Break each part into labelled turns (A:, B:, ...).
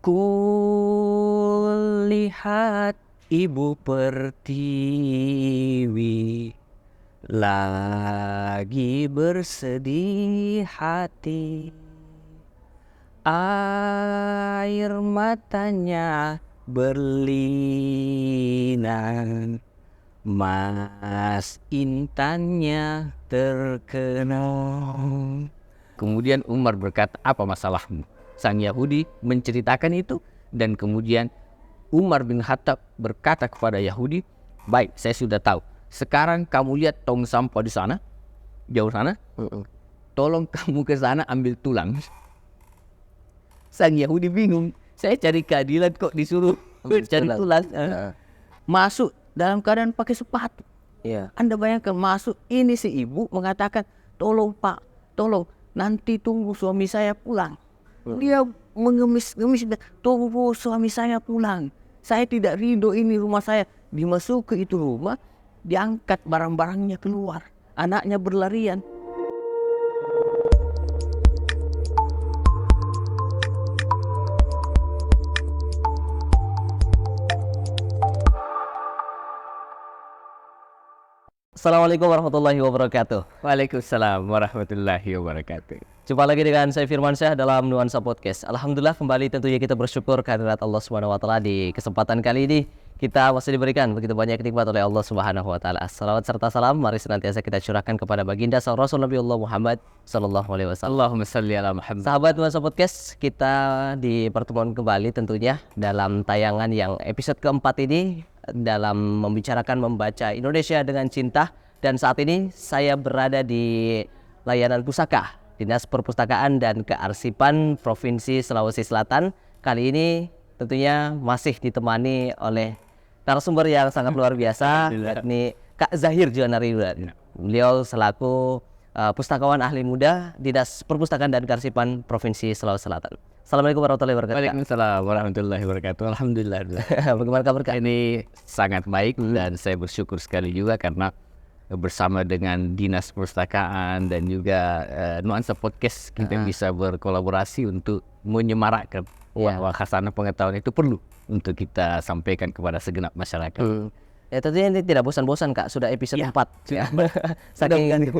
A: Kulihat ibu pertiwi lagi bersedih hati, air matanya berlinang, Mas Intannya terkenang. Kemudian Umar berkata, apa masalahmu? Sang Yahudi menceritakan itu, dan kemudian Umar bin Khattab berkata kepada Yahudi, baik, saya sudah tahu. Sekarang kamu lihat tong sampah di sana, jauh sana. Tolong kamu ke sana ambil tulang. Sang Yahudi bingung. Saya cari keadilan kok disuruh cari tulang. Masuk dalam keadaan pakai sepatu. Anda bayangkan masuk, ini si ibu mengatakan, tolong Pak, tolong nanti tunggu suami saya pulang. Dia mengemis-ngemis, tunggu suami saya pulang. Saya tidak ridho, ini rumah saya. Dimasuk ke itu rumah, diangkat barang-barangnya keluar. Anaknya berlarian.
B: Assalamualaikum warahmatullahi wabarakatuh.
A: Waalaikumsalam warahmatullahi wabarakatuh.
B: Jumpa lagi dengan saya Firmansyah dalam Nuansa Podcast. Alhamdulillah kembali tentunya kita bersyukur kehadirat Allah Subhanahu wa taala di kesempatan kali ini kita masih diberikan begitu banyak nikmat oleh Allah Subhanahu wa taala. Salawat serta salam mari senantiasa kita curahkan kepada baginda sang Rasul Nabi Allah Muhammad sallallahu alaihi wasallam.
A: Allahumma salli ala Muhammad.
B: Sahabat Nuansa Podcast, kita di pertemuan kembali tentunya dalam tayangan yang episode keempat ini dalam membicarakan membaca Indonesia dengan cinta, dan saat ini saya berada di layanan pusaka Dinas Perpustakaan dan Kearsipan Provinsi Sulawesi Selatan. Kali ini tentunya masih ditemani oleh narasumber yang sangat luar biasa, yakni Kak Zahir Juanari. Beliau selaku pustakawan ahli muda Dinas Perpustakaan dan Kearsipan Provinsi Sulawesi Selatan. Assalamualaikum warahmatullahi wabarakatuh.
A: Waalaikumsalam warahmatullahi wabarakatuh. Alhamdulillah.
B: Bagaimana kabar Kak?
A: Ini sangat baik dan saya bersyukur sekali juga karena bersama dengan Dinas Perpustakaan dan juga Nuansa Podcast kita bisa berkolaborasi untuk menyemarakkan bahwa khasanah pengetahuan itu perlu untuk kita sampaikan kepada segenap masyarakat.
B: Ya tentunya ini tidak bosan-bosan Kak, sudah episode 4
A: ya.
B: Saking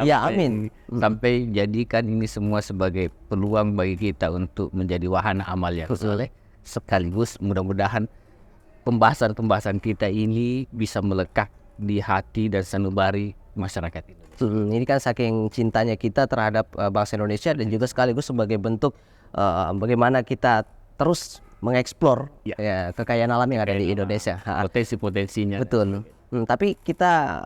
A: Ya amin. Sampai jadikan ini semua sebagai peluang bagi kita untuk menjadi wahana amal yang soleh. Sekaligus mudah-mudahan pembahasan-pembahasan kita ini bisa melekat di hati dan sanubari masyarakat Indonesia.
B: Ini kan saking cintanya kita terhadap bangsa Indonesia, dan juga sekaligus sebagai bentuk bagaimana kita terus mengeksplor kekayaan alam yang ada di Indonesia.
A: Potensi-potensinya.
B: Betul. Tapi kita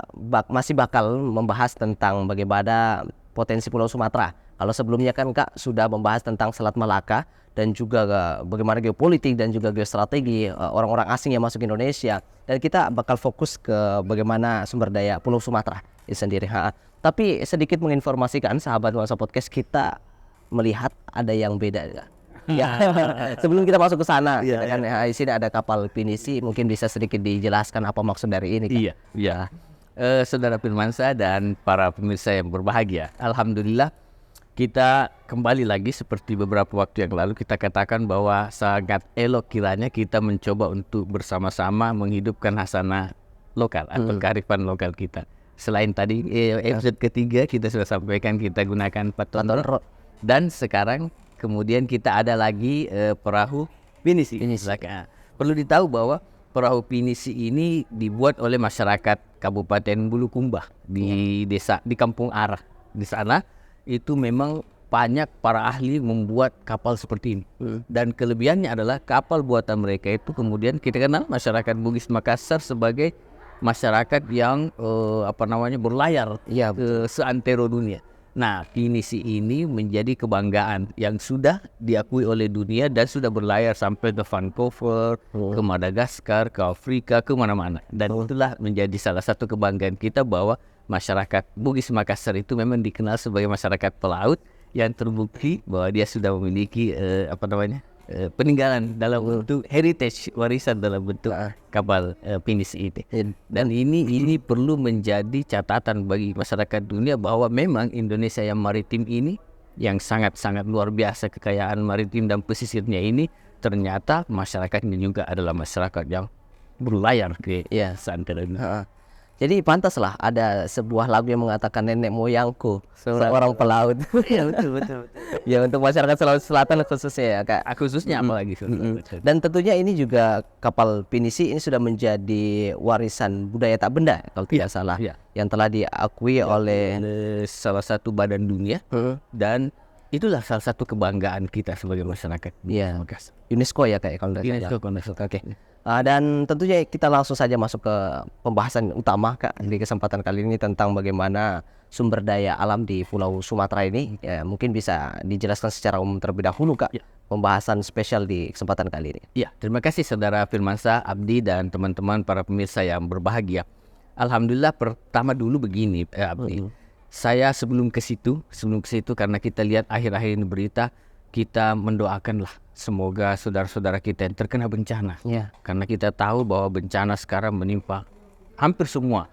B: masih bakal membahas tentang bagaimana potensi Pulau Sumatera. Kalau sebelumnya kan Kak sudah membahas tentang Selat Malaka dan juga bagaimana geopolitik dan juga geostrategi orang-orang asing yang masuk Indonesia. Dan kita bakal fokus ke bagaimana sumber daya Pulau Sumatera itu sendiri. Tapi sedikit menginformasikan sahabat Nuansa Podcast, kita melihat ada yang beda. Ya, sebelum kita masuk ke sana, kan di sini ada kapal pinisi, mungkin bisa sedikit dijelaskan apa maksud dari ini?
A: Iya. Saudara Firmansyah dan para pemirsa yang berbahagia, alhamdulillah kita kembali lagi seperti beberapa waktu yang lalu kita katakan bahwa sangat elok kiranya kita mencoba untuk bersama-sama menghidupkan khasanah lokal atau kearifan lokal kita. Selain tadi episode ketiga kita sudah sampaikan kita gunakan patokan dan sekarang kemudian kita ada lagi perahu pinisi. Perlu ditahu bahwa perahu pinisi ini dibuat oleh masyarakat Kabupaten Bulukumba di desa di Kampung Arah. Di sana itu memang banyak para ahli membuat kapal seperti ini. Dan kelebihannya adalah kapal buatan mereka itu kemudian kita kenal masyarakat Bugis Makassar sebagai masyarakat yang berlayar ke seantero dunia. Nah, pinisi ini menjadi kebanggaan yang sudah diakui oleh dunia dan sudah berlayar sampai ke Vancouver, ke Madagaskar, ke Afrika, ke mana-mana. Dan itulah menjadi salah satu kebanggaan kita bahwa masyarakat Bugis Makassar itu memang dikenal sebagai masyarakat pelaut yang terbukti bahwa dia sudah memiliki peninggalan dalam bentuk heritage, warisan dalam bentuk kapal pinisi ini. Dan ini perlu menjadi catatan bagi masyarakat dunia bahwa memang Indonesia yang maritim ini yang sangat-sangat luar biasa, kekayaan maritim dan pesisirnya ini ternyata masyarakatnya juga adalah masyarakat yang berlayar ke
B: Iya.
A: Santera ini.
B: Heeh. Jadi pantaslah ada sebuah lagu yang mengatakan nenek moyangku seorang pelaut.
A: Iya, betul.
B: Ya untuk masyarakat Sulawesi Selatan khususnya ya Kak.
A: Khususnya apalagi
B: Dan tentunya ini juga kapal pinisi ini sudah menjadi warisan budaya tak benda kalau tidak salah,
A: iya.
B: yang telah diakui oleh
A: salah satu badan dunia dan itulah salah satu kebanggaan kita sebagai masyarakat.
B: Iya.
A: Makassar.
B: UNESCO ya Kak kalau tidak salah.
A: UNESCO.
B: Oke. Dan tentunya kita langsung saja masuk ke pembahasan utama Kak di kesempatan kali ini tentang bagaimana sumber daya alam di Pulau Sumatera ini. Ya, mungkin bisa dijelaskan secara umum terlebih dahulu Kak.
A: Ya.
B: Pembahasan spesial di kesempatan kali ini.
A: Ya, terima kasih Saudara Firmansyah, Abdi dan teman-teman para pemirsa yang berbahagia. Alhamdulillah pertama dulu begini Abdi. Saya sebelum ke situ karena kita lihat akhir-akhir ini berita, kita mendoakanlah semoga saudara-saudara kita yang terkena bencana.
B: Ya.
A: Karena kita tahu bahwa bencana sekarang menimpa hampir semua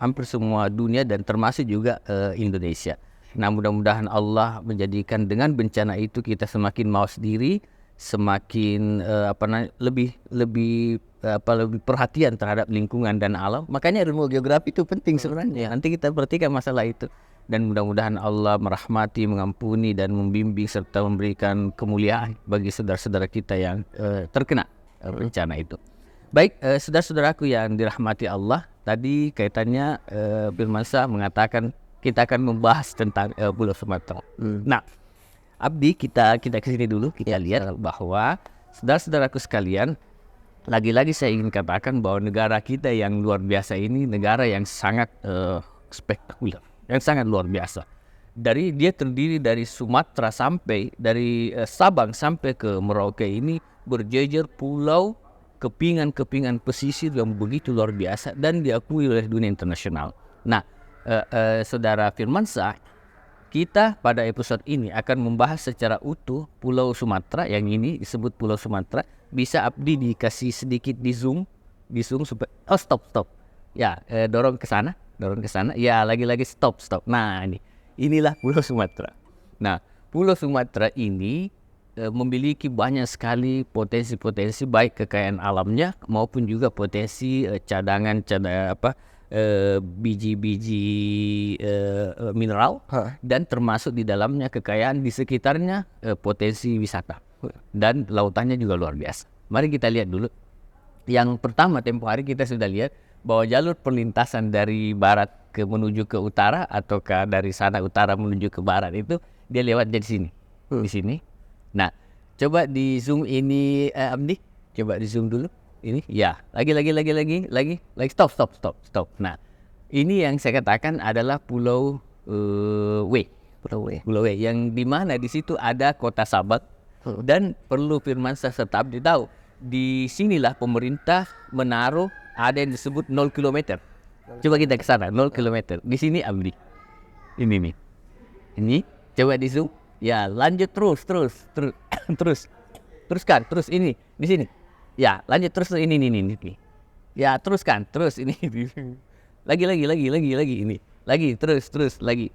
A: dunia dan termasuk juga Indonesia. Nah, mudah-mudahan Allah menjadikan dengan bencana itu kita semakin mawas diri, semakin lebih perhatian terhadap lingkungan dan alam. Makanya ilmu geografi itu penting sebenarnya. Nanti kita perhatikan masalah itu. Dan mudah-mudahan Allah merahmati, mengampuni dan membimbing serta memberikan kemuliaan bagi saudara-saudara kita yang terkena bencana itu. Baik, saudara-saudaraku yang dirahmati Allah, tadi kaitannya Firmansyah mengatakan kita akan membahas tentang Pulau Sumatera. Nah, Abdi, kita ke sini dulu, kita lihat bahwa saudara-saudaraku sekalian, lagi-lagi saya ingin katakan bahwa negara kita yang luar biasa ini negara yang sangat spektakuler, yang sangat luar biasa. Dia terdiri dari Sumatera sampai dari Sabang sampai ke Merauke ini berjejer pulau, kepingan-kepingan pesisir yang begitu luar biasa dan diakui oleh dunia internasional. Nah, Saudara Firmansyah, kita pada episode ini akan membahas secara utuh Pulau Sumatera yang ini disebut Pulau Sumatera. Bisa Abdi dikasih sedikit di zoom supaya stop. Ya, dorong ke sana. Ya, lagi-lagi stop. Nah, inilah Pulau Sumatera. Nah, Pulau Sumatera ini memiliki banyak sekali potensi baik kekayaan alamnya maupun juga potensi cadangan biji-biji mineral dan termasuk di dalamnya kekayaan di sekitarnya potensi wisata dan lautannya juga luar biasa. Mari kita lihat dulu. Yang pertama, tempo hari kita sudah lihat bahwa jalur perlintasan dari barat menuju ke utara ataukah dari sana utara menuju ke barat itu dia lewat dari sini. Di sini. Nah, coba di zoom ini Abdi, coba di zoom dulu. Ini ya, lagi stop. Nah, ini yang saya katakan adalah Pulau W. Pulau W yang dimana di situ ada kota Sabak dan perlu Firmansyah serta Abdi tahu di sinilah pemerintah menaruh ada yang disebut 0 km. Coba kita ke sana 0 km. Di sini Abdi. Ini nih. Ini coba di zoom. Ya, lanjut terus. Teruskan, terus ini di sini. Ya, lanjut terus ini. Ya, teruskan, terus ini. Lagi ini. Lagi terus lagi.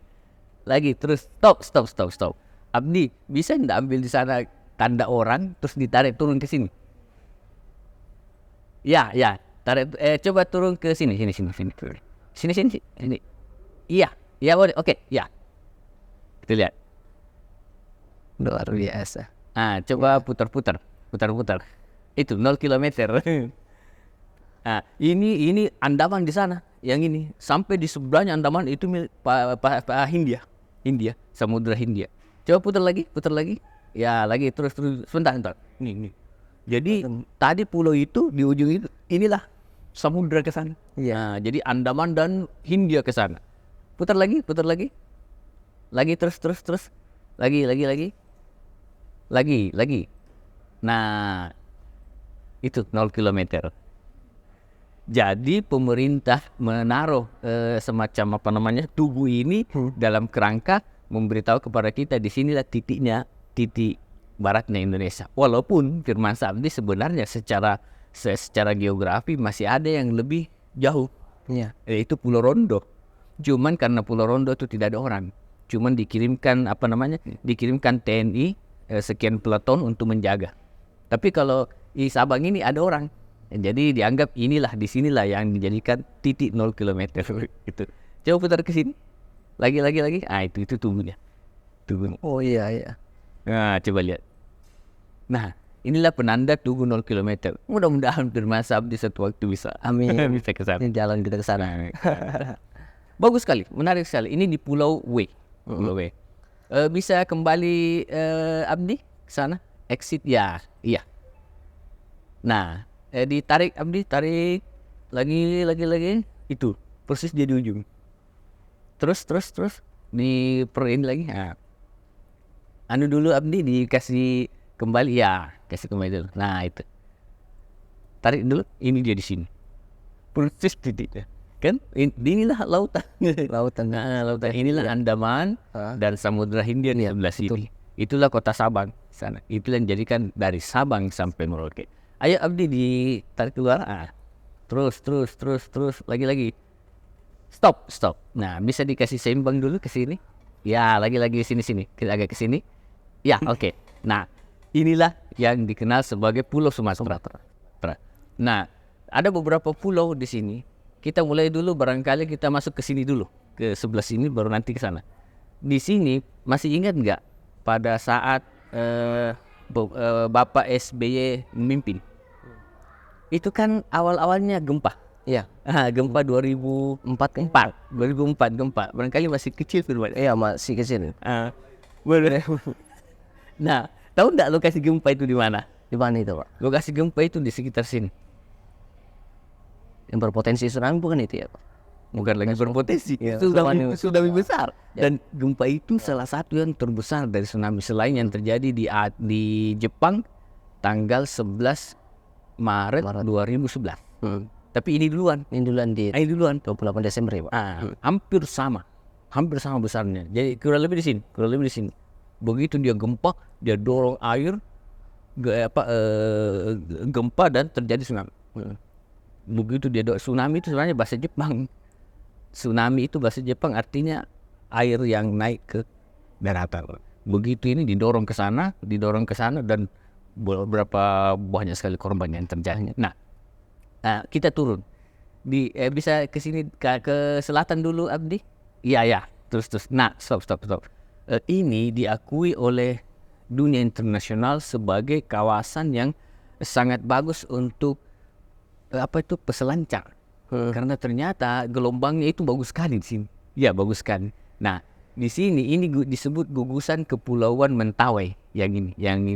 A: Terus stop. Abdi, bisa enggak ambil di sana tanda orang terus ditarik turun ke sini? Ya, tarik coba turun ke sini. Sini. Iya, boleh. Oke, ya. Kita lihat.
B: Luar biasa.
A: Coba putar. Itu 0 km. Nah, ini Andaman di sana. Yang ini sampai di sebelahnya Andaman itu Hindia, Samudra Hindia. Coba putar lagi. Ya, lagi terus sebentar. Nih. Jadi tadi pulau itu di ujung itu inilah samudra ke sana.
B: Iya.
A: Nah, jadi Andaman dan Hindia ke sana. Putar lagi. Lagi terus. Lagi. Nah, itu 0 km. Jadi pemerintah menaruh semacam tubuh ini dalam kerangka memberitahu kepada kita di sinilah titik baratnya Indonesia. Walaupun Firmansyah Abdi sebenarnya secara geografi masih ada yang lebih jauh.
B: Iya.
A: Yaitu Pulau Rondo. Cuman karena Pulau Rondo itu tidak ada orang. Cuman dikirimkan TNI sekian peleton untuk menjaga. Tapi kalau di Sabang ini ada orang. Jadi dianggap inilah di sinilah yang dijadikan titik 0 kilometer gitu. Coba putar ke sini. Lagi. Ah itu tubuhnya. Tubuh.
B: Oh iya iya.
A: Nah, coba lihat. Nah, inilah penanda tubuh 0 kilometer. Mudah-mudahan Firman Sabdi satu waktu bisa.
B: Amin.
A: Bisa ke sana.
B: Ini jalan kita ke sana.
A: Bagus sekali, menarik sekali. Ini di Pulau W. Pulau W. Bisa kembali Abdi ke sana? Exit ya, iya. Nah, ditarik Abdi, tarik lagi. Itu persis dia di ujung. Terus di perin lagi. Nah. Anu dulu Abdi dikasih kembali ya, kasih kembali dulu. Nah itu. Tarik dulu, ini dia di sini. Persis titiknya. Kan inilah lautan.
B: Lautan.
A: Nah, lautan inilah Andaman dan Samudra Hindia di sebelah sini. Itulah kota Sabang sana. Itulah yang jadikan dari Sabang sampai Merauke. Ayo Abdi ditarik keluar. Terus lagi. Stop. Nah, bisa dikasih seimbang dulu ke sini. Ya, lagi sini. Kita agak ke sini. Ya, oke. Nah, inilah yang dikenal sebagai Pulau Sumatera. Nah, ada beberapa pulau di sini. Kita mulai dulu barangkali kita masuk ke sini dulu, ke sebelah sini baru nanti ke sana. Di sini masih ingat nggak pada saat Bapak SBY memimpin? Itu kan awal-awalnya gempa.
B: Iya.
A: Gempa 2004 gempa. Barangkali masih kecil Firman.
B: Iya masih kecil.
A: Nah, tahu nggak lokasi gempa itu di mana?
B: Di mana itu Pak?
A: Lokasi gempa itu di sekitar sini.
B: Yang berpotensi tsunami bukan itu ya Pak?
A: Bukan lagi berpotensi,
B: Ya,
A: sudah lebih besar. Dan gempa itu salah satu yang terbesar dari tsunami selain yang terjadi di Jepang tanggal 11 Maret 2011. Tapi ini duluan.
B: Ini duluan di 28 Desember ya Pak?
A: Hampir sama besarnya. Jadi kurang lebih di sini. Begitu dia gempa, dia dorong air, gempa dan terjadi tsunami. Begitu dia tsunami itu sebenarnya bahasa Jepang. Tsunami itu bahasa Jepang artinya air yang naik ke daratan. Begitu ini didorong ke sana dan beberapa banyak sekali korban yang terjadi. Nah, kita turun. Bisa ke sini ke selatan dulu Abdi? Iya. Terus. Nah, stop. Ini diakui oleh dunia internasional sebagai kawasan yang sangat bagus untuk peselancar. Karena ternyata gelombangnya itu bagus sekali di sini. Ya, bagus sekali. Nah, di sini ini disebut gugusan Kepulauan Mentawai yang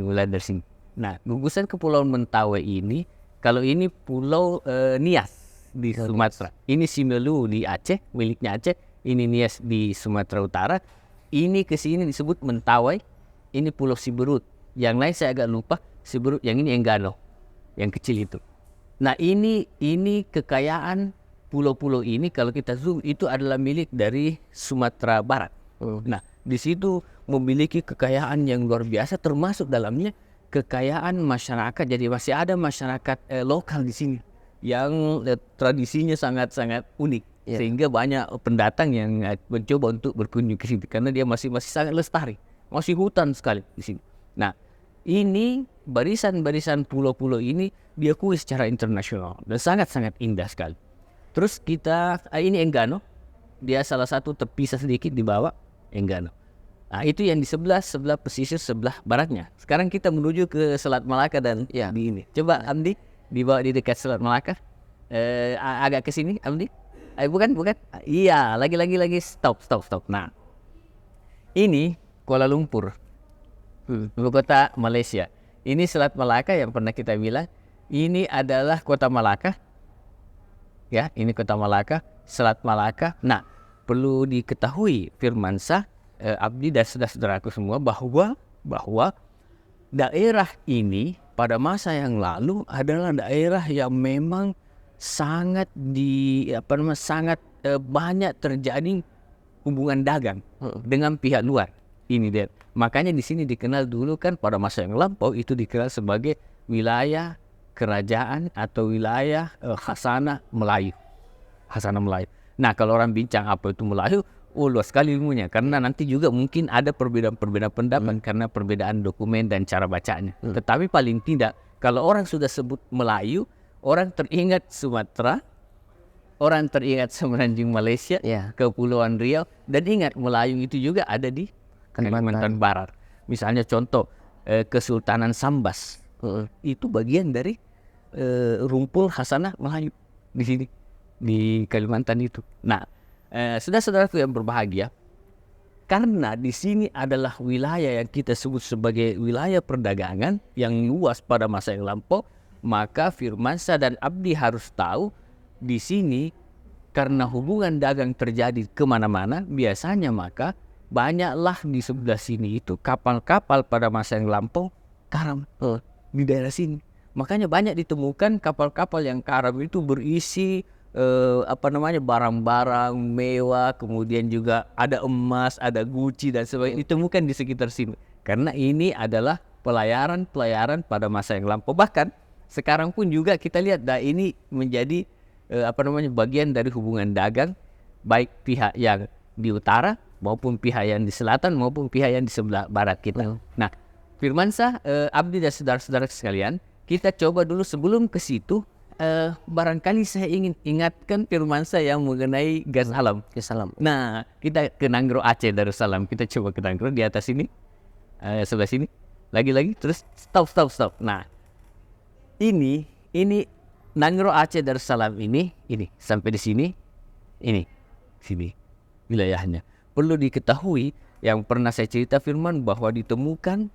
A: mulai dari sini. Nah, gugusan Kepulauan Mentawai ini, kalau ini Pulau Nias di Sumatera. Ini Simelu di Aceh, miliknya Aceh. Ini Nias di Sumatera Utara. Ini ke sini disebut Mentawai. Ini Pulau Siberut. Yang lain saya agak lupa. Siberut, yang ini Enggano, yang kecil itu. Nah, ini kekayaan pulau-pulau ini kalau kita zoom itu adalah milik dari Sumatera Barat. Nah, di situ memiliki kekayaan yang luar biasa, termasuk dalamnya kekayaan masyarakat. Jadi masih ada masyarakat lokal di sini yang tradisinya sangat-sangat unik, sehingga banyak pendatang yang mencoba untuk berkunjung ke sini karena dia masih sangat lestari, masih hutan sekali di sini. Nah, ini barisan pulau-pulau ini diakui secara internasional dan sangat-sangat indah sekali. Terus ini Enggano, dia salah satu terpisah sedikit di bawah Enggano. Nah, itu yang di sebelah pesisir sebelah baratnya. Sekarang kita menuju ke Selat Malaka dan di ini. Coba Amdi dibawa di dekat Selat Malaka. Agak ke sini Amdi. Bukan. Iya, lagi. Stop. Nah, ini Kuala Lumpur, ibu kota Malaysia. Ini Selat Malaka yang pernah kita bilang. Ini adalah kota Malaka. Ya, ini kota Malaka, Selat Malaka. Nah, perlu diketahui Firmansyah, Abdi dan saudara-saudaraku semua bahwa daerah ini pada masa yang lalu adalah daerah yang memang sangat banyak terjadi hubungan dagang dengan pihak luar. Ini dia. Makanya di sini dikenal dulu kan pada masa yang lampau itu dikenal sebagai wilayah kerajaan atau wilayah Khasanah Melayu. Nah, kalau orang bincang apa itu Melayu, luas sekali ilmunya karena nanti juga mungkin ada perbedaan pendapat karena perbedaan dokumen dan cara bacanya. Tetapi paling tidak Kalau orang sudah sebut Melayu, orang teringat Sumatera, orang teringat Semenanjung Malaysia,
B: Ya.
A: Kepulauan Riau, dan ingat Melayu itu juga ada di Kalimantan Barat. Misalnya contoh Kesultanan Sambas, itu bagian dari rumpul Hasanah Melayu di sini di Kalimantan itu. Nah, saudara-saudaraku yang berbahagia, karena di sini adalah wilayah yang kita sebut sebagai wilayah perdagangan yang luas pada masa yang lampau, maka Firmansyah dan Abdi harus tahu di sini karena hubungan dagang terjadi kemana-mana, biasanya maka banyaklah di sebelah sini itu kapal-kapal pada masa yang lampau karam di daerah sini. Makanya banyak ditemukan kapal-kapal yang karam itu berisi barang-barang mewah, kemudian juga ada emas, ada Gucci dan sebagainya ditemukan di sekitar sini. Karena ini adalah pelayaran pada masa yang lampau. Bahkan sekarang pun juga kita lihat ini menjadi bagian dari hubungan dagang baik pihak yang di utara maupun pihak yang di selatan maupun pihak yang di sebelah barat kita. Nah, Firmansyah, Abdi dan saudara-saudara sekalian, kita coba dulu sebelum ke situ. Barangkali saya ingin ingatkan Firmansyah yang mengenai gas alam. Nah, kita ke Nanggro Aceh Darussalam. Kita coba ke Nanggro di atas sini, sebelah sini, lagi-lagi, terus stop. Nah, ini Nanggro Aceh Darussalam ini sampai di sini, sini wilayahnya. Perlu diketahui yang pernah saya cerita Firman bahwa ditemukan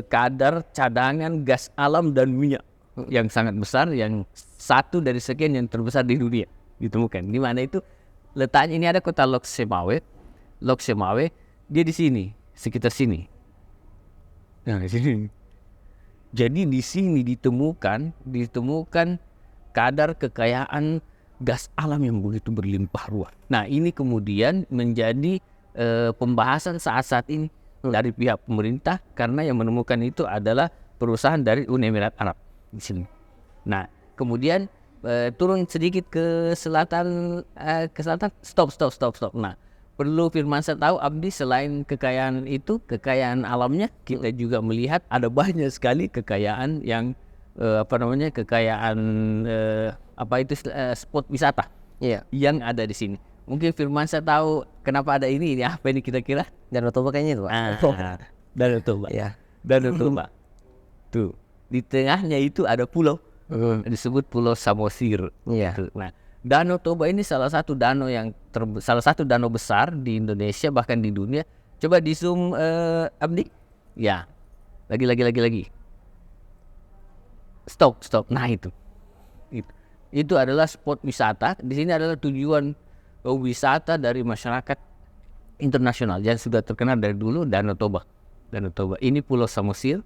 A: kadar cadangan gas alam dan minyak yang sangat besar, yang satu dari sekian yang terbesar di dunia ditemukan. Di mana itu letaknya? Ini ada kota Lok Semawe, dia di sini, sekitar sini. Nah, di sini. Jadi di sini ditemukan kadar kekayaan gas alam yang begitu berlimpah ruah. Nah, ini kemudian menjadi pembahasan saat ini dari pihak pemerintah, karena yang menemukan itu adalah perusahaan dari Uni Emirat Arab di sini. Nah, kemudian turun sedikit ke selatan, stop. Nah, perlu Firmansyah tahu, Abdi, selain kekayaan itu, kekayaan alamnya, kita juga melihat ada banyak sekali kekayaan yang spot wisata yang ada di sini. Mungkin Firmansyah tahu kenapa ada ini apa ini kira-kira?
B: Danau Toba kayaknya itu, Pak.
A: Danau Toba.
B: Ya.
A: Danau Toba. Tuh, di tengahnya itu ada pulau, disebut Pulau Samosir.
B: Iya.
A: Nah, Danau Toba ini salah satu danau besar di Indonesia, bahkan di dunia. Coba di zoom, Abdi. Ya, lagi. Stop. Nah, itu adalah spot wisata. Di sini adalah tujuan wisata dari masyarakat internasional yang sudah terkenal dari dulu. Danau Toba. Ini Pulau Samosir,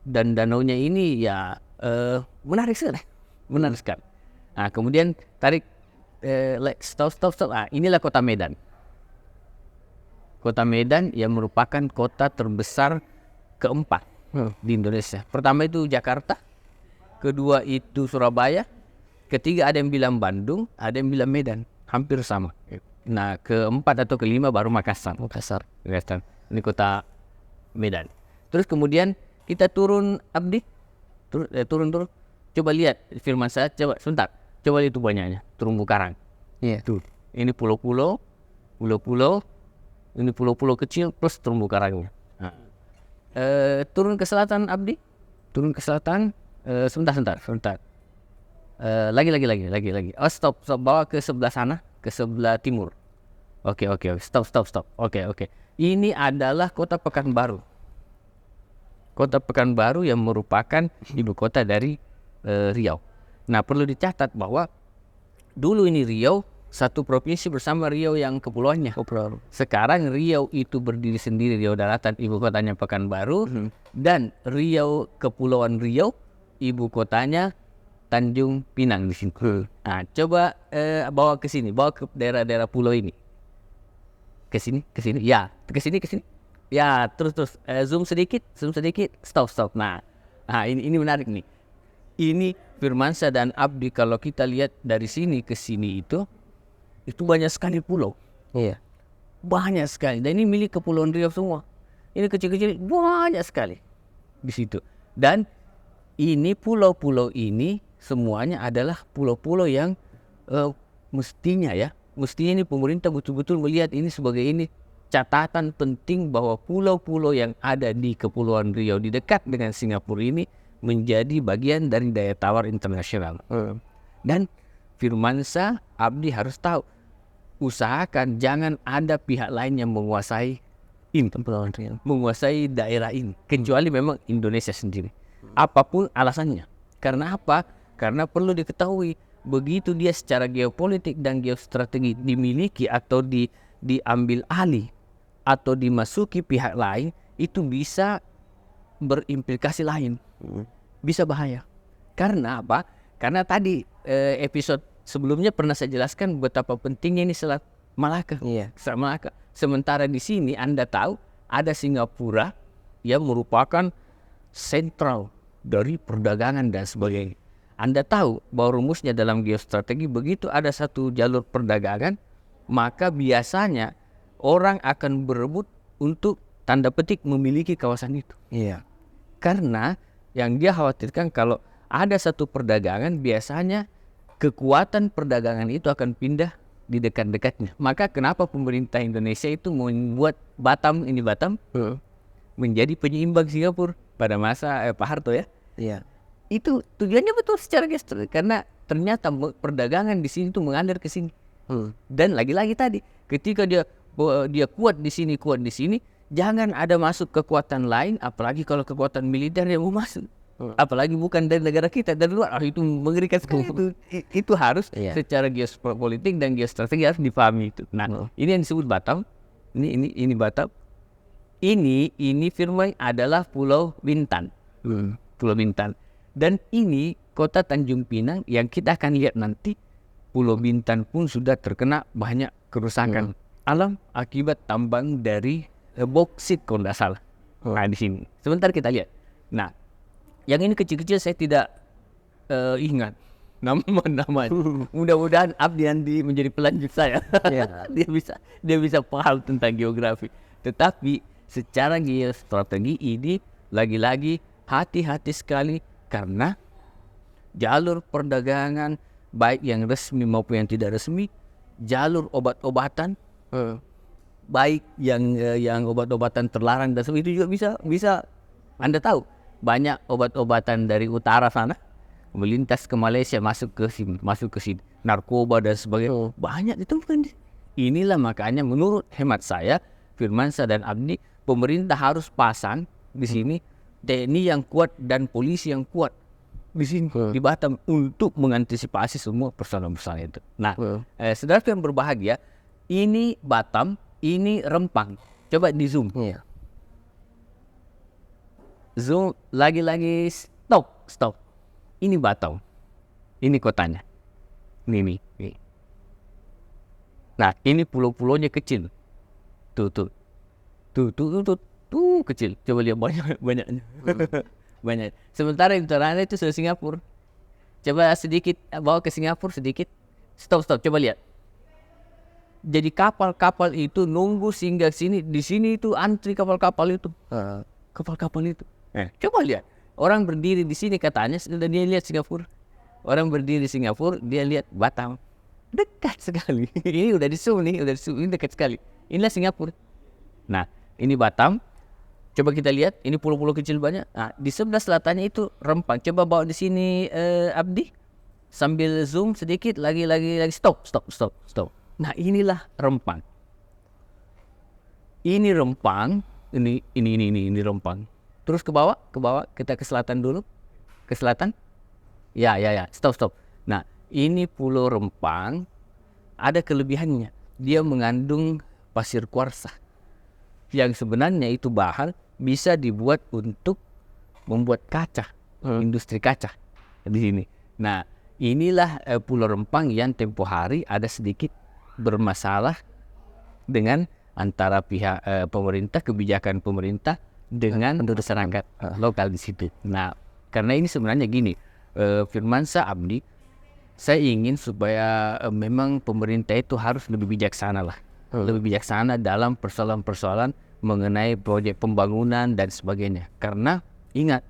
A: dan danaunya ini menarik sekali. Nah, kemudian tarik stop. Nah, inilah kota Medan. Kota Medan yang merupakan kota terbesar keempat di Indonesia. Pertama itu Jakarta, kedua itu Surabaya, ketiga ada yang bilang Bandung, ada yang bilang Medan, hampir sama. Nah, keempat atau kelima baru Makassar. Ini kota Medan. Terus kemudian kita turun, Abdi, turun. Coba lihat Firmansyah, coba lihat itu banyaknya terumbu karang.
B: Iya.
A: Tuh, ini pulau-pulau, ini pulau-pulau kecil plus terumbu karangnya. Nah, turun ke selatan, Abdi, sebentar. Lagi. Oh, stop. Bawa ke sebelah sana, ke sebelah timur. Oke. Stop. Oke. Ini adalah kota Pekanbaru. Kota Pekanbaru yang merupakan ibu kota dari Riau. Nah, perlu dicatat bahwa dulu ini Riau satu provinsi bersama Riau yang kepulauannya. Sekarang Riau itu berdiri sendiri, Riau Daratan, ibu kotanya Pekanbaru, dan Riau, Kepulauan Riau, ibu kotanya Tanjung Pinang di sini. Nah, coba bawa ke sini, bawa ke daerah-daerah pulau ini. Ke sini. Ya, ke sini. Ya, terus zoom sedikit. Stop. Nah, ini menarik nih. Ini Firmansyah dan Abdi, kalau kita lihat dari sini ke sini itu banyak sekali pulau.
B: Iya.
A: Banyak sekali. Dan ini milik Kepulauan Riau semua. Ini kecil-kecil banyak sekali di situ. Dan ini pulau-pulau ini semuanya adalah pulau-pulau yang mestinya ini pemerintah betul-betul melihat ini sebagai ini catatan penting bahwa pulau-pulau yang ada di Kepulauan Riau di dekat dengan Singapura ini menjadi bagian dari daya tawar internasional. Dan Firmansyah Abdi harus tahu, usahakan jangan ada pihak lain yang menguasai ini, menguasai daerah ini, kecuali memang Indonesia sendiri. Apapun alasannya. Karena apa? Karena perlu diketahui, begitu dia secara geopolitik dan geostrategi dimiliki atau diambil alih atau dimasuki pihak lain, itu bisa berimplikasi lain, bisa bahaya. Karena apa? Karena tadi episode sebelumnya pernah saya jelaskan betapa pentingnya ini Selat Malaka. Selat Malaka. Sementara di sini Anda tahu ada Singapura yang merupakan sentral dari perdagangan dan sebagainya. Anda tahu bahwa rumusnya dalam geostrategi, begitu ada satu jalur perdagangan, maka biasanya orang akan berebut untuk tanda petik memiliki kawasan itu. Karena yang dia khawatirkan kalau ada satu perdagangan, biasanya kekuatan perdagangan itu akan pindah di dekat-dekatnya. Maka kenapa pemerintah Indonesia itu membuat Batam menjadi penyeimbang Singapura pada masa Pak Harto ya. Itu tujuannya betul secara geostrategis, karena ternyata perdagangan di sini tuh mengalir ke sini. Dan lagi-lagi tadi, ketika dia kuat di sini, jangan ada masuk kekuatan lain, apalagi kalau kekuatan militer yang mau masuk. Apalagi bukan dari negara kita, dari luar. Itu mengerikan sekali. Itu harus secara geopolitik dan geostrategi harus dipahami itu. Nah, ini yang disebut Batam. Ini Batam. Ini Firman adalah Pulau Bintan. Pulau Bintan. Dan ini kota Tanjung Pinang yang kita akan lihat nanti. Pulau Bintan pun sudah terkena banyak kerusakan alam akibat tambang dari boksit kalau tidak salah. Nah, di sini. Sebentar kita lihat. Nah, yang ini kecil-kecil saya tidak ingat nama-nama. Mudah-mudahan Abdi nanti menjadi pelanjut saya. Dia bisa paham tentang geografi. Tetapi secara geostrategi ini lagi-lagi hati-hati sekali, karena jalur perdagangan baik yang resmi maupun yang tidak resmi, jalur obat-obatan baik yang obat-obatan terlarang dan sebagainya, itu juga bisa Anda tahu. Banyak obat-obatan dari utara sana melintas ke Malaysia, masuk ke sini, narkoba dan sebagainya, banyak ditemukan. Inilah makanya menurut hemat saya, Firmansyah dan Abdi, pemerintah harus pasang di sini TNI yang kuat dan polisi yang kuat di sini di Batam untuk mengantisipasi semua persoalan-persoalan itu. Nah, saudara yang berbahagia, ini Batam, ini Rempang. Coba di zoom. Zoom lagi-lagi, stop. Ini Batam. Ini kotanya. Ini. Nah, ini pulau-pulaunya kecil. Tuh kecil. Coba lihat banyaknya. Banyak. Sementara utaranya itu sudah Singapura. Coba sedikit bawa ke Singapura sedikit. Stop. Coba lihat. Jadi kapal-kapal itu nunggu singgah sini. Di sini itu antri kapal-kapal itu. Kapal-kapal itu. Coba lihat. Orang berdiri di sini katanya sudah dia lihat Singapura. Orang berdiri di Singapura, dia lihat Batam. Dekat sekali. Ini udah di zoom nih, ini dekat sekali. Inilah Singapura. Nah, ini Batam. Coba kita lihat, ini pulau-pulau kecil banyak. Nah, di sebelah selatannya itu Rempang. Coba bawa di sini Abdi. Sambil zoom sedikit, lagi stop. Nah, inilah Rempang. Ini Rempang, ini Rempang. Terus ke bawah, kita ke selatan dulu. Ke selatan. Ya. Stop. Nah, ini Pulau Rempang ada kelebihannya. Dia mengandung pasir kuarsa. Yang sebenarnya itu bahan bisa dibuat untuk membuat kaca, industri kaca di sini. Nah, inilah Pulau Rempang yang tempo hari ada sedikit bermasalah dengan antara pihak pemerintah, kebijakan pemerintah dengan masyarakat lokal di situ. Nah, karena ini sebenarnya gini, Firmansyah Abdi, saya ingin supaya memang pemerintah itu harus lebih bijaksana lah, lebih bijaksana dalam persoalan-persoalan mengenai proyek pembangunan dan sebagainya. Karena ingat,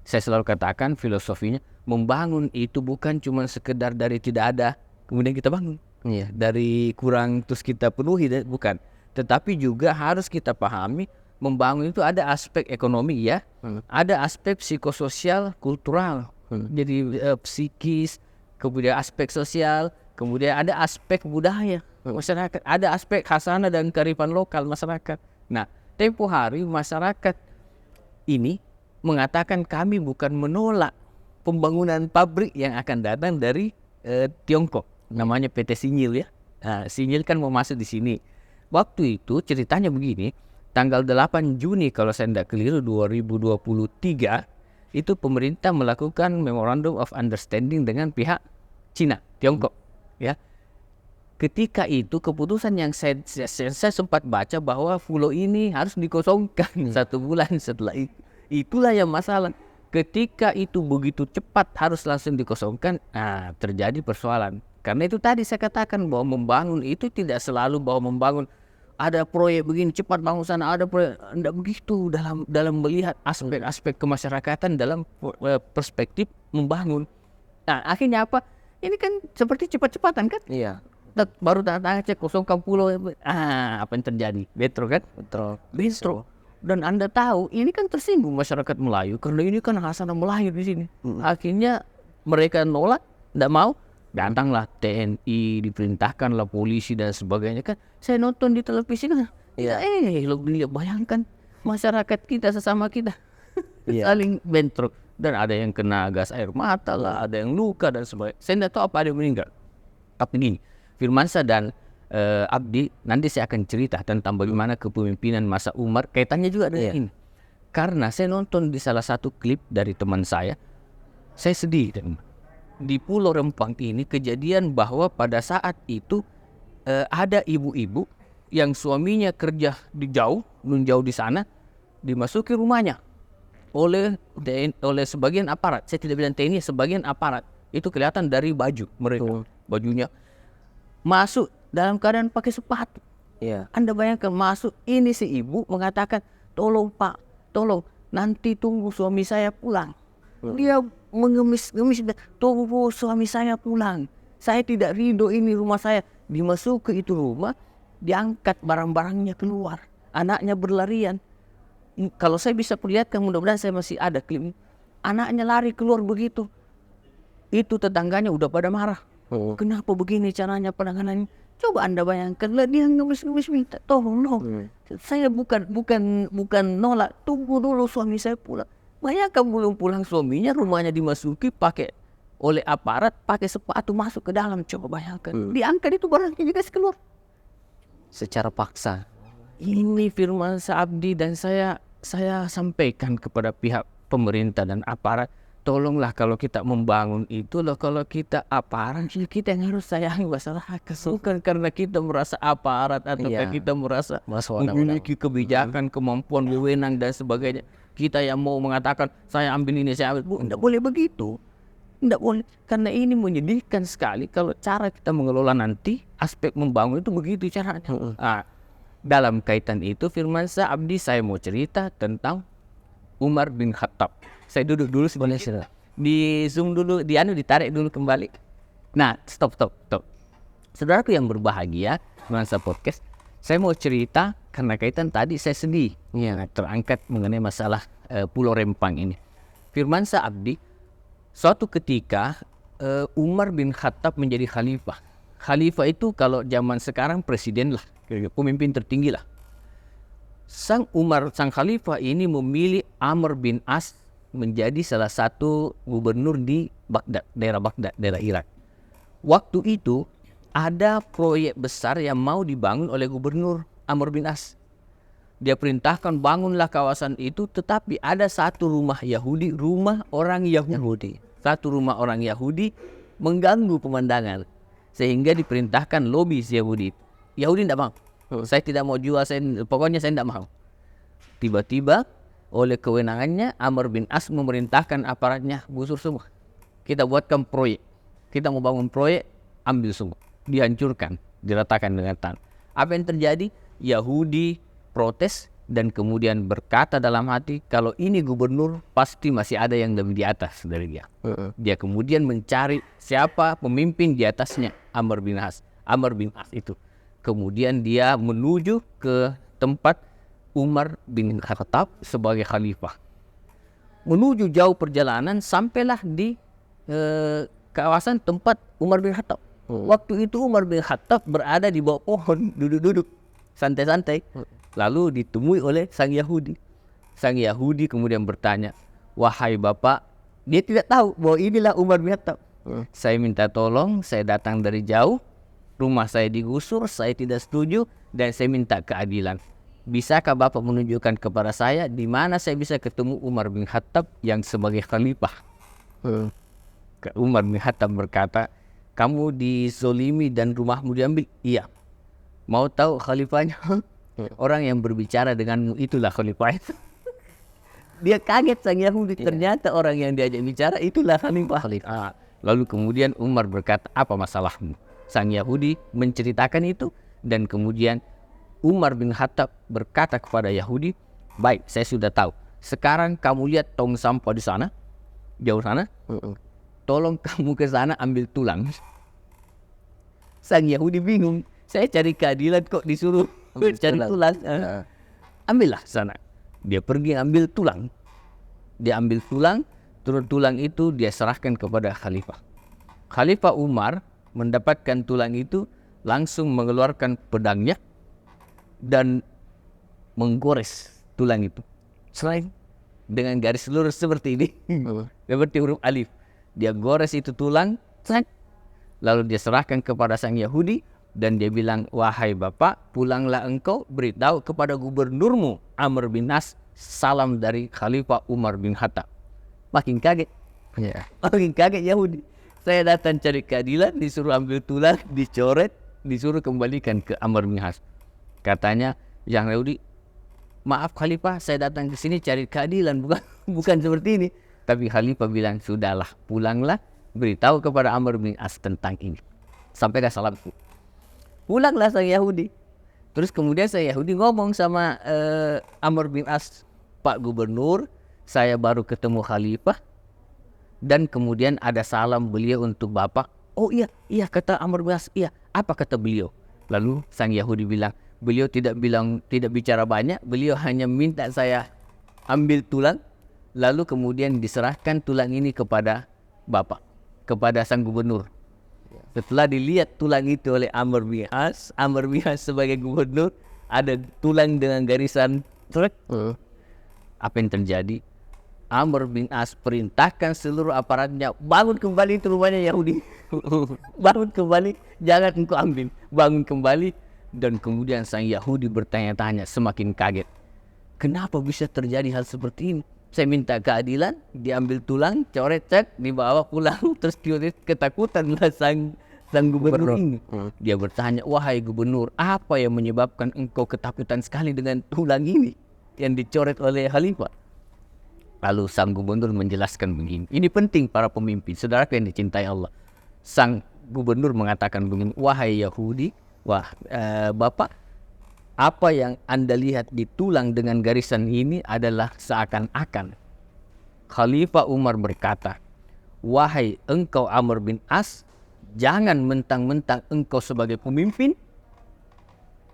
A: saya selalu katakan filosofinya membangun itu bukan cuma sekedar dari tidak ada kemudian kita bangun.
B: Iya.
A: Dari kurang terus kita penuhi, bukan. Tetapi juga harus kita pahami membangun itu ada aspek ekonomi ya, ada aspek psikososial, kultural. Jadi psikis, kemudian aspek sosial, kemudian ada aspek budaya masyarakat, ada aspek khasanah dan kearifan lokal masyarakat. Nah, tempo hari masyarakat ini mengatakan kami bukan menolak pembangunan pabrik yang akan datang dari Tiongkok, namanya PT Sinyil ya. Nah, Sinyil kan mau masuk di sini. Waktu itu ceritanya begini, tanggal 8 Juni kalau saya tidak keliru 2023 itu pemerintah melakukan Memorandum of Understanding dengan pihak Cina, Tiongkok ya. Ketika itu keputusan yang saya sempat baca bahwa pulau ini harus dikosongkan 1 bulan setelah itu. Itulah yang masalah. Ketika itu begitu cepat harus langsung dikosongkan, nah terjadi persoalan. Karena itu tadi saya katakan bahwa membangun itu tidak selalu bahwa membangun ada proyek begini cepat bangun sana, ada proyek tidak begitu dalam melihat aspek-aspek kemasyarakatan dalam perspektif membangun. Nah akhirnya apa? Ini kan seperti cepat-cepatan kan?
B: Iya.
A: Baru tanda cek kosongkan pulau, apa yang terjadi? Bentrok kan? Bentrok. Dan Anda tahu ini kan tersinggung masyarakat Melayu karena ini kan khasanah Melayu di sini. Akhirnya mereka nolak, tidak mau. Datanglah TNI, diperintahkanlah polisi dan sebagainya kan. Saya nonton di televisi kan.
B: Iya.
A: Lo bayangkan masyarakat kita sesama kita saling bentrok dan ada yang kena gas air mata lah, ada yang luka dan sebagainya. Saya tidak tahu apa ada yang meninggal. Tapi ini Firmansyah dan Abdi nanti saya akan cerita tentang bagaimana kepemimpinan masa Umar kaitannya juga dengan ini. Karena saya nonton di salah satu klip dari teman saya sedih. Dan di Pulau Rempang ini kejadian bahwa pada saat itu ada ibu-ibu yang suaminya kerja di jauh di sana, dimasuki rumahnya oleh sebagian aparat. Saya tidak bilang TNI, sebagian aparat. Itu kelihatan dari baju mereka, bajunya masuk dalam keadaan pakai sepatu.
B: Iya.
A: Anda bayangkan masuk, ini si ibu mengatakan, tolong Pak, tolong nanti tunggu suami saya pulang. Dia mengemis-ngemis, tunggu suami saya pulang. Saya tidak ridho, ini rumah saya. Dimasuk ke itu rumah, diangkat barang-barangnya keluar. Anaknya berlarian. Kalau saya bisa perlihatkan, mudah-mudahan saya masih ada klip. Anaknya lari keluar begitu. Itu tetangganya udah pada marah. Kenapa begini caranya penanganannya? Coba Anda bayangkan lah, dia ngemis-ngemis minta tolong. Saya bukan nolak, tunggu dulu suami saya pulang. Bayangkan belum pulang suaminya, rumahnya dimasuki pakai oleh aparat, pakai sepatu masuk ke dalam. Coba bayangkan, diangkat itu barangnya juga keluar
B: Secara paksa.
A: Ini Firmansyah Abdi dan saya sampaikan kepada pihak pemerintah dan aparat, tolonglah kalau kita membangun itu loh, kalau kita aparat kita yang harus sayangi masyarakat, bukan karena kita merasa aparat atau kita merasa memiliki kebijakan, kemampuan, wewenang dan sebagainya. Kita yang mau mengatakan saya ambil ini, saya ambil, tidak boleh begitu, tidak boleh. Karena ini menyedihkan sekali kalau cara kita mengelola nanti aspek membangun itu begitu caranya. Dalam kaitan itu Firmansyah Abdi, saya mau cerita tentang Umar bin Khattab. Saya duduk dulu sedikit, di zoom dulu, ditarik dulu kembali. Nah, stop. Saudaraku yang berbahagia, Firmansyah Podcast, saya mau cerita karena kaitan tadi saya sedih terangkat mengenai masalah Pulau Rempang ini. Firmansyah Abdi, suatu ketika Umar bin Khattab menjadi khalifah. Khalifah itu kalau zaman sekarang presiden lah, pemimpin tertinggi lah. Sang khalifah ini memilih Amr bin As menjadi salah satu gubernur di Baghdad, daerah Irak. Waktu itu ada proyek besar yang mau dibangun oleh gubernur Amr bin As. Dia perintahkan bangunlah kawasan itu, tetapi ada satu rumah orang Yahudi. Satu rumah orang Yahudi mengganggu pemandangan, sehingga diperintahkan lobi Yahudi. Yahudi tidak mau. Saya tidak mau jual, pokoknya saya tidak mau. Tiba-tiba oleh kewenangannya Amr bin As memerintahkan aparatnya, busur semua. Kita buatkan proyek. Kita mau bangun proyek, ambil semua. Dihancurkan, diratakan dengan tanah. Apa yang terjadi? Yahudi protes, dan kemudian berkata dalam hati, kalau ini gubernur pasti masih ada yang lebih di atas dari dia. Dia kemudian mencari siapa pemimpin di atasnya, Amr bin As itu. Kemudian dia menuju ke tempat Umar bin Khattab sebagai khalifah. Menuju jauh perjalanan, sampailah di kawasan tempat Umar bin Khattab. Waktu itu Umar bin Khattab berada di bawah pohon, duduk-duduk santai-santai. Lalu ditemui oleh sang Yahudi. Sang Yahudi kemudian bertanya, wahai bapak, dia tidak tahu bahwa inilah Umar bin Khattab. Saya minta tolong, saya datang dari jauh, rumah saya digusur, saya tidak setuju, dan saya minta keadilan. Bisakah bapak menunjukkan kepada saya di mana saya bisa ketemu Umar bin Khattab yang sebagai khalifah? Umar bin Khattab berkata, kamu dizolimi dan rumahmu diambil? Iya. Mau tahu khalifahnya? Orang yang berbicara denganmu itulah khalifah. Dia kaget sang Yahudi, ternyata orang yang diajak bicara itulah khalifah. Lalu kemudian Umar berkata, apa masalahmu? Sang Yahudi menceritakan itu, dan kemudian Umar bin Khattab berkata kepada Yahudi, baik, saya sudah tahu. Sekarang kamu lihat tong sampah di sana, jauh sana. Tolong kamu ke sana ambil tulang. Sang Yahudi bingung. Saya cari keadilan kok disuruh cari tulang. Ambillah sana. Dia pergi ambil tulang. Dia ambil tulang, terus tulang itu dia serahkan kepada khalifah. Khalifah Umar mendapatkan tulang itu, langsung mengeluarkan pedangnya dan menggores tulang itu. Selain dengan garis lurus seperti ini, seperti huruf alif. Dia gores itu tulang, lalu dia serahkan kepada sang Yahudi, dan dia bilang, wahai bapak, pulanglah engkau, beritahu kepada gubernurmu Amr bin As, salam dari Khalifah Umar bin Khattab. Makin kaget, makin kaget Yahudi. Saya datang cari keadilan, disuruh ambil tulang, dicoret, disuruh kembalikan ke Amr bin As. Katanya yang Yahudi, maaf Khalifah, saya datang ke sini cari keadilan, bukan seperti ini. Tapi Khalifah bilang, sudahlah, pulanglah, beritahu kepada Amr bin As tentang ini. Sampaikan salamku. Pulanglah sang Yahudi. Terus kemudian sang Yahudi ngomong sama Amr bin As, Pak Gubernur, saya baru ketemu Khalifah, dan kemudian ada salam beliau untuk bapak. Oh iya, kata Amr bin As, iya. Apa kata beliau? Lalu sang Yahudi bilang, beliau tidak bicara banyak, beliau hanya minta saya ambil tulang, lalu kemudian diserahkan tulang ini kepada bapak, kepada sang gubernur. Setelah dilihat tulang itu oleh Amr bin As sebagai gubernur, ada tulang dengan garisan truk. Apa yang terjadi? Amr bin As perintahkan seluruh aparatnya, bangun kembali itu rumahnya Yahudi. Bangun kembali, jangan engkau ambil. Bangun kembali. Dan kemudian sang Yahudi bertanya-tanya, semakin kaget. Kenapa bisa terjadi hal seperti ini? Saya minta keadilan, diambil tulang, coret, dibawa pulang. Terus ketakutanlah sang gubernur ini. Dia bertanya, wahai gubernur, apa yang menyebabkan engkau ketakutan sekali dengan tulang ini yang dicoret oleh khalifah? Lalu sang gubernur menjelaskan begini. Ini penting para pemimpin, saudara yang dicintai Allah. Sang gubernur mengatakan begini, wahai Yahudi, bapak, apa yang Anda lihat di tulang dengan garisan ini adalah seakan-akan Khalifah Umar berkata, wahai engkau Amr bin As, jangan mentang-mentang engkau sebagai pemimpin,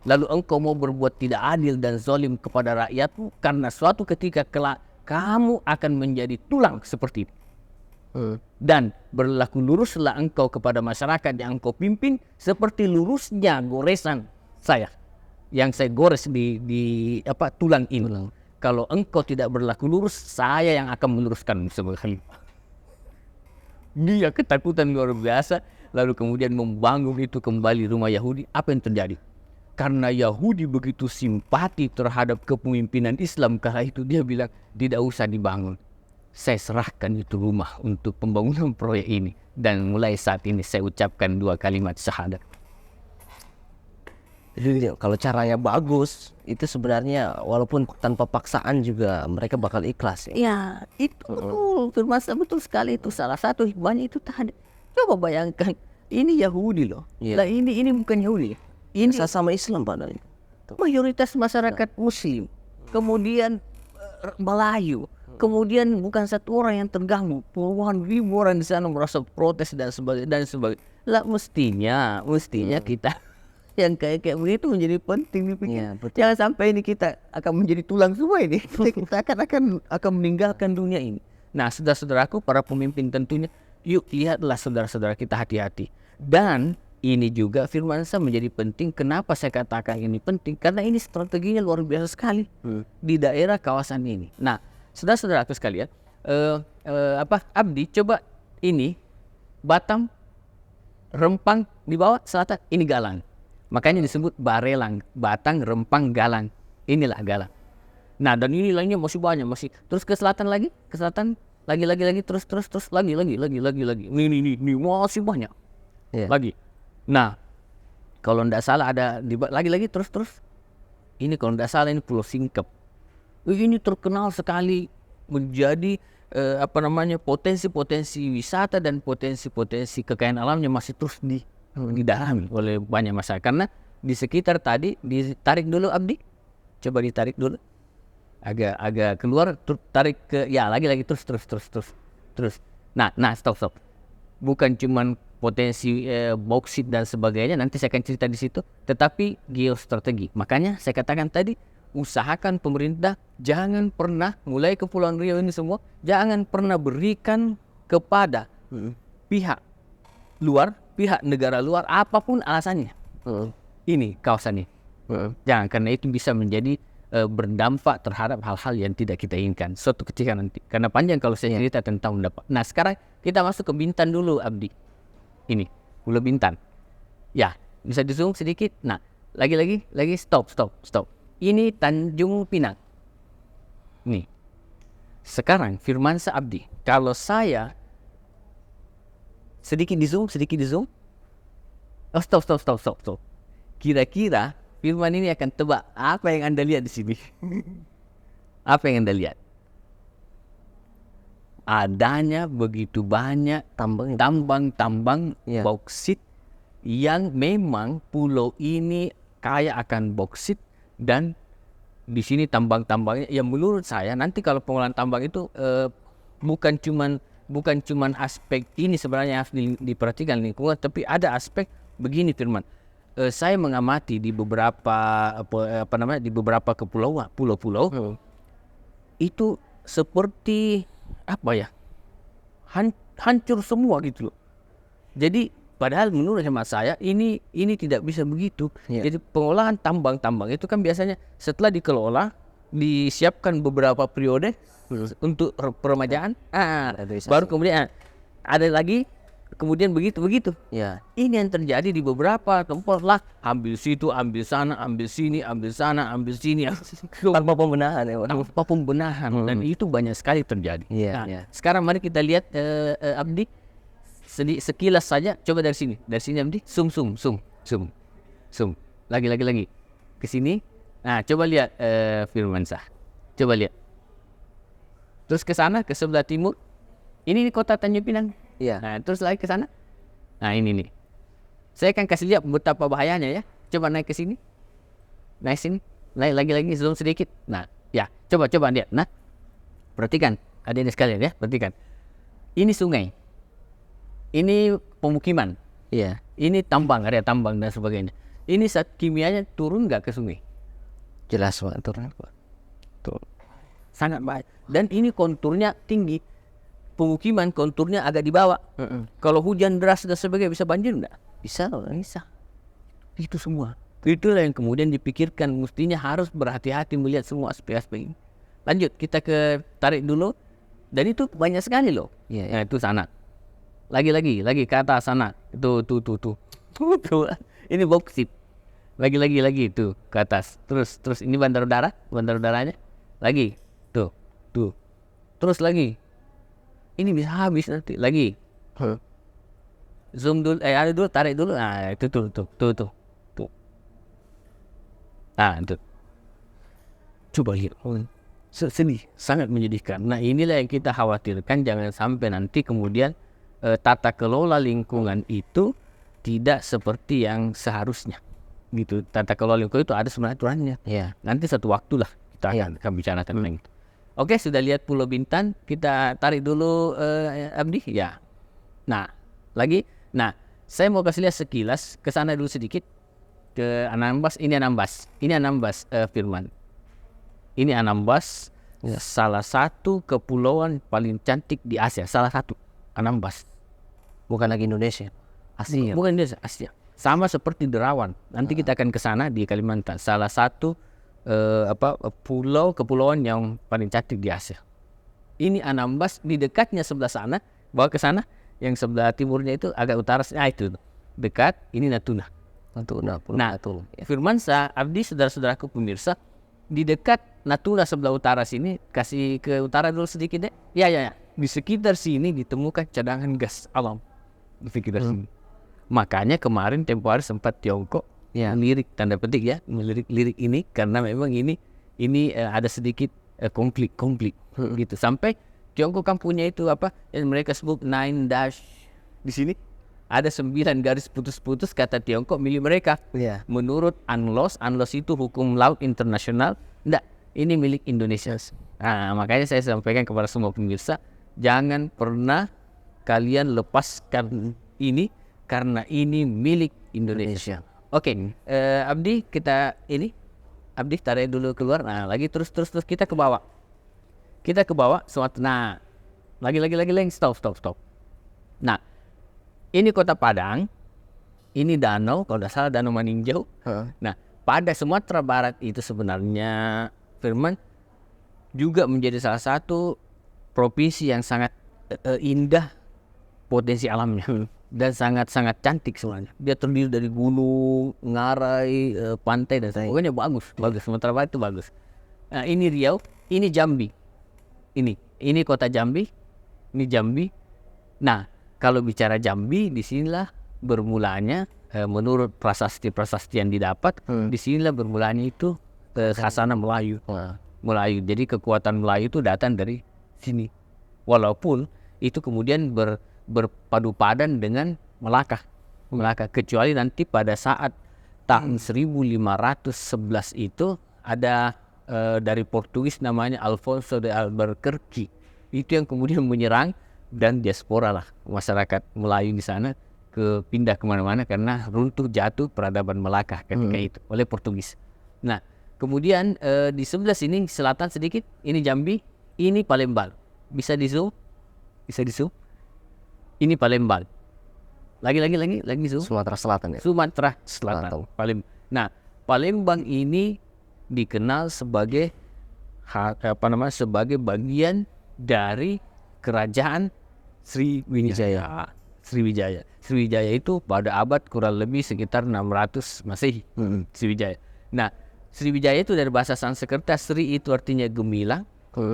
A: lalu engkau mau berbuat tidak adil dan zalim kepada rakyatmu, karena suatu ketika kelak kamu akan menjadi tulang seperti itu. Dan berlaku luruslah engkau kepada masyarakat yang engkau pimpin seperti lurusnya goresan saya yang saya gores di tulang ini. Kalau engkau tidak berlaku lurus, saya yang akan meluruskan sebagai khalifah. Dia ketakutan luar biasa, lalu kemudian membangun itu kembali rumah Yahudi. Apa yang terjadi? Karena Yahudi begitu simpati terhadap kepemimpinan Islam kala itu, dia bilang, tidak usah dibangun. Saya serahkan itu rumah untuk pembangunan proyek ini. Dan mulai saat ini saya ucapkan 2 kalimat syahadat.
B: Kalau caranya bagus, itu sebenarnya walaupun tanpa paksaan juga mereka bakal ikhlas.
A: Ya, itu betul. Firman betul sekali itu. Salah satu hikmahnya itu tadi. Coba bayangkan, ini Yahudi loh. Lah ini bukan Yahudi.
B: Ini sama Islam padahal.
A: Mayoritas masyarakat Muslim. kemudian Melayu, kemudian bukan satu orang yang terganggu, puluhan ribu orang di sana merasa protes dan sebagainya. Lah mestinya kita yang kayak begitu menjadi penting dipikir.
B: Iya, betul.
A: Jangan sampai ini kita akan menjadi tulang semua ini. Kita akan meninggalkan dunia ini. Nah, saudara-saudaraku, para pemimpin tentunya, yuk lihatlah saudara-saudara kita hati-hati. Dan ini juga firman saya menjadi penting. Kenapa saya katakan ini penting? Karena ini strateginya luar biasa sekali di daerah kawasan ini. Nah, saudara-saudaraku sekalian, Abdi coba ini Batam, Rempang di bawah selatan, ini Galang. Makanya disebut Barelang, Batang, Rempang, Galang. Inilah Galang. Nah, dan ini lainnya masih banyak, masih. Terus ke selatan lagi, lagi, terus lagi. Ini masih banyak.
B: Iya.
A: Lagi. Nah, kalau tidak salah ada lagi terus. Ini kalau tidak salah ini Pulau Singkep. Ini terkenal sekali menjadi potensi-potensi wisata dan potensi-potensi kekayaan alamnya masih terus didalami oleh banyak masyarakat. Karena di sekitar tadi ditarik dulu Abdi, coba ditarik dulu, agak keluar, tarik ke lagi terus. Nah stop. Bukan cuman potensi bauksit dan sebagainya, nanti saya akan cerita di situ, tetapi geostrategi. Makanya saya katakan tadi, usahakan pemerintah jangan pernah, mulai Kepulauan Riau ini semua, jangan pernah berikan kepada pihak luar, pihak negara luar, apapun alasannya. Ini kawasan ini. Jangan, karena itu bisa menjadi berdampak terhadap hal-hal yang tidak kita inginkan suatu ketika nanti. Karena panjang kalau saya cerita tentang pendapat. Nah, sekarang kita masuk ke Bintan dulu, Abdi. Ini Pulau Bintan. Ya, bisa di zoom sedikit. Nah, lagi stop. Ini Tanjung Pinang. Nih. Sekarang Firmansyah Abdi, kalau saya sedikit di zoom. Oh, stop. Kira-kira Firman ini akan tebak apa yang Anda lihat di sini. Apa yang Anda lihat? Adanya begitu banyak tambang bauksit yang memang pulau ini kaya akan bauksit, dan di sini tambang-tambangnya yang menurut saya nanti kalau pengolahan tambang itu bukan cuman aspek ini sebenarnya harus diperhatikan lingkungan, tapi ada aspek begini Firman. Saya mengamati di beberapa pulau itu seperti hancur semua gitu loh. Jadi padahal menurut hemat saya ini tidak bisa begitu. Jadi pengolahan tambang itu kan biasanya setelah dikelola disiapkan beberapa periode untuk peremajaan, baru kemudian ada lagi. Kemudian begitu.
B: Ya.
A: Ini yang terjadi di beberapa tempat lah. Ambil situ, ambil sana, ambil sini, ambil sana, ambil sini.
B: Tanpa pembenahan ya.
A: Tanpa pembenahan. Dan itu banyak sekali terjadi.
B: Iya.
A: Sekarang mari kita lihat Abdi sekilas saja. Coba dari sini Abdi. Zoom. Lagi. Ke sini. Nah, coba lihat Firmansyah. Coba lihat. Terus ke sana, ke sebelah timur. Ini kota Tanjung Pinang.
B: Iya.
A: Nah, terus lagi ke sana. Nah, ini nih. Saya akan kasih lihat betapa bahayanya ya. Coba naik ke sini. Naik sini. Naik lagi zoom sedikit. Nah, ya, coba lihat. Nah, perhatikan. Ada ini sekalian ya, perhatikan. Ini sungai. Ini pemukiman.
B: Iya.
A: Ini area tambang dan sebagainya. Ini saat kimianya turun nggak ke sungai?
B: Jelas Pak, turun.
A: Tuh. Sangat baik. Dan ini konturnya tinggi. Pemukiman konturnya agak di bawah. Kalau hujan deras dan sebagainya bisa banjir enggak? Bisa. Itu semua. Itulah yang kemudian dipikirkan, mestinya harus berhati-hati melihat semua aspek-aspek ini. Lanjut, kita tarik dulu. Dan itu banyak sekali loh.
B: Iya.
A: Nah, itu sana. Lagi ke atas sana. Tuh. Ini bauksit. Lagi tuh ke atas. Terus ini bandar udaranya. Lagi. Tuh. Terus lagi. Ini bisa habis nanti. Lagi. Zoom dulu, ada dulu, tarik dulu. Nah, itu tuh. Nah, itu. Coba lihat. Sedih, sangat menyedihkan. Nah, inilah yang kita khawatirkan, jangan sampai nanti kemudian tata kelola lingkungan itu tidak seperti yang seharusnya. Gitu. Tata kelola lingkungan itu ada sebenarnya aturannya.
B: Iya.
A: Nanti satu waktu lah kita akan bicara tentang itu. Oke, sudah lihat Pulau Bintan, kita tarik dulu Abdi ya. Nah, lagi. Nah, saya mau kasih lihat sekilas ke sana dulu sedikit ke Anambas. Ini Anambas Firman. Ini Anambas, salah satu kepulauan paling cantik di Asia, salah satu Anambas.
B: Bukan lagi Indonesia. Asia.
A: Bukan Indonesia, Asia. Sama seperti Derawan. Nanti kita akan ke sana di Kalimantan. Salah satu kepulauan yang paling cantik di Asia. Ini Anambas, di dekatnya sebelah sana, bawa ke sana, yang sebelah timurnya itu agak utara, itu dekat. Ini Natuna. Nah, Firmansyah, Abdi, saudara-saudaraku pemirsa, di dekat Natuna sebelah utara sini, kasih ke utara dulu sedikit deh. Ya. Di sekitar sini ditemukan cadangan gas alam. Di sekitar sini. Makanya kemarin tempo hari sempat Tiongkok melirik, tanda petik ya, melirik ini karena memang ini ada sedikit konflik gitu. Sampai Tiongkok kan punya itu yang mereka sebut 9 dash di sini. Ada 9 garis putus-putus kata Tiongkok milik mereka. Menurut UNCLOS itu hukum laut internasional. Enggak, ini milik Indonesia. Nah, makanya saya sampaikan kepada semua pemirsa, jangan pernah kalian lepaskan ini karena ini milik Indonesia. Oke, Abdi Abdi tarik dulu keluar. Nah, lagi terus kita ke bawah. Suatu. Nah, lagi stop. Nah, ini Kota Padang, ini danau, kalau tidak salah Danau Maninjau. Nah, pada Sumatera Barat itu sebenarnya Firman juga menjadi salah satu provinsi yang sangat indah potensi alamnya dan sangat cantik sebenarnya. Dia terdiri dari gunung, ngarai, pantai dan sebagainya. Bagus. Sumatera Barat itu bagus. Nah, ini Riau, ini Jambi. Ini kota Jambi, ini Jambi. Nah, kalau bicara Jambi, disinilah bermulanya menurut prasasti yang didapat, disinilah bermulanya itu khasana Melayu. Jadi kekuatan Melayu itu datang dari sini. Walaupun itu kemudian berpadu padan dengan Melaka. Kecuali nanti pada saat tahun 1511 itu ada dari Portugis namanya Alfonso de Albuquerque. Itu yang kemudian menyerang dan diaspora lah masyarakat Melayu di sana pindah kemana-mana karena runtuh jatuh peradaban Melaka ketika itu oleh Portugis. Nah, kemudian di sebelah sini selatan sedikit ini Jambi, ini Palembang. Bisa di zoom? Ini Palembang. Lagi zoom.
B: Sumatera Selatan ya.
A: Sumatera Selatan. Nah, Palembang ini dikenal sebagai sebagai bagian dari kerajaan Sriwijaya. Sriwijaya itu pada abad kurang lebih sekitar 600 Masehi. Sriwijaya. Nah, Sriwijaya itu dari bahasa Sanskerta, Sri itu artinya gemilang,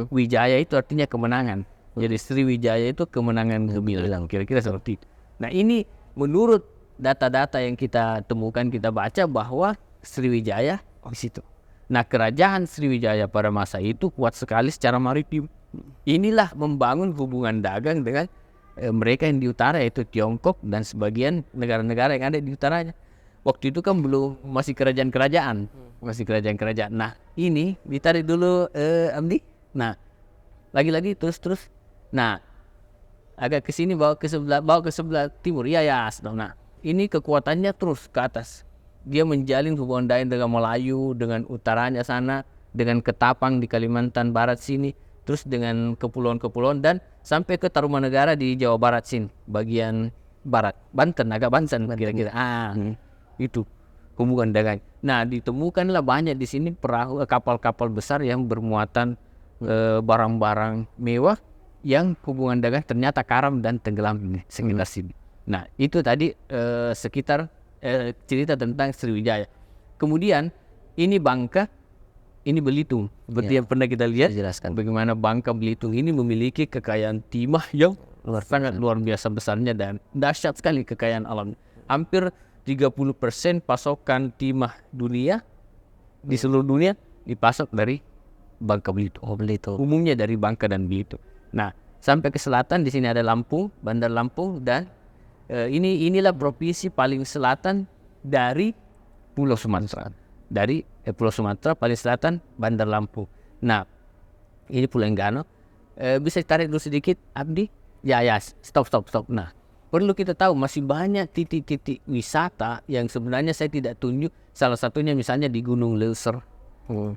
A: Wijaya itu artinya kemenangan. Jadi Sriwijaya itu kemenangan gemilang, kira-kira seperti itu. Nah, ini menurut data-data yang kita temukan, kita baca bahwa Sriwijaya di situ. Nah, kerajaan Sriwijaya pada masa itu kuat sekali secara maritim. Inilah membangun hubungan dagang dengan mereka yang di utara, yaitu Tiongkok dan sebagian negara-negara yang ada di utaranya. Waktu itu kan masih kerajaan-kerajaan. Nah, ini ditarik dulu Amdi. Nah, lagi terus. Nah, agak ke sini bawa ke sebelah timur. Ya. Nah, ini kekuatannya terus ke atas. Dia menjalin hubungan dagang dengan Melayu, dengan utaranya sana, dengan Ketapang di Kalimantan Barat sini, terus dengan kepulauan-kepulauan dan sampai ke Tarumanegara di Jawa Barat sini, bagian barat, Banten kira-kira. Itu hubungan dagang. Nah, ditemukanlah banyak di sini perahu, kapal-kapal besar yang bermuatan barang-barang mewah yang hubungan dagang ternyata karam dan tenggelam ini sekitar sini. Nah, itu tadi sekitar cerita tentang Sriwijaya. Kemudian ini Bangka, ini Belitung. Seperti yang pernah kita lihat,
B: dijelaskan
A: bagaimana Bangka Belitung ini memiliki kekayaan timah yang sangat luar biasa besarnya dan dahsyat sekali kekayaan alam. Hampir 30% pasokan timah dunia di seluruh dunia dipasok dari Bangka Belitung. Umumnya dari Bangka dan Belitung. Nah, sampai ke selatan di sini ada Lampung, Bandar Lampung, dan inilah provinsi paling selatan dari Pulau Sumatera. Dari Pulau Sumatera paling selatan Bandar Lampung. Nah, ini Pulau Enggano. Bisa tarik dulu sedikit, Abdi? Ya, stop. Nah, perlu kita tahu masih banyak titik-titik wisata yang sebenarnya saya tidak tunjuk. Salah satunya misalnya di Gunung Leuser.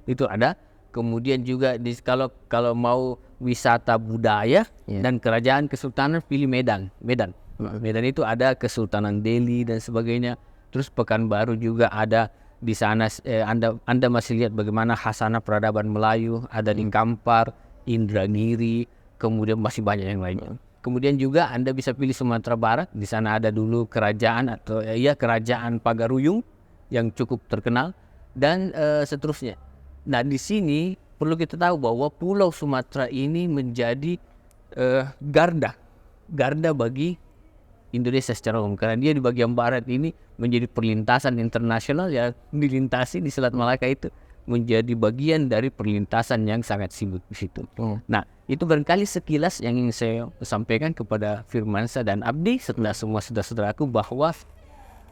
A: Itu ada. Kemudian juga kalau mau wisata budaya dan kerajaan kesultanan, pilih Medan. Medan itu ada Kesultanan Delhi dan sebagainya. Terus Pekanbaru juga ada di sana. Anda masih lihat bagaimana khasanah peradaban Melayu ada di Kampar, Indragiri, kemudian masih banyak yang lainnya. Kemudian juga Anda bisa pilih Sumatera Barat. Di sana ada dulu kerajaan kerajaan Pagaruyung yang cukup terkenal dan seterusnya. Nah, di sini perlu kita tahu bahwa Pulau Sumatera ini menjadi garda bagi Indonesia secara umum, karena dia di bagian barat ini menjadi perlintasan internasional yang dilintasi di Selat Malaka itu menjadi bagian dari perlintasan yang sangat sibuk di situ. Nah, itu barangkali sekilas yang ingin saya sampaikan kepada Firmansyah dan Abdi setelah semua saudara-saudaraku bahwa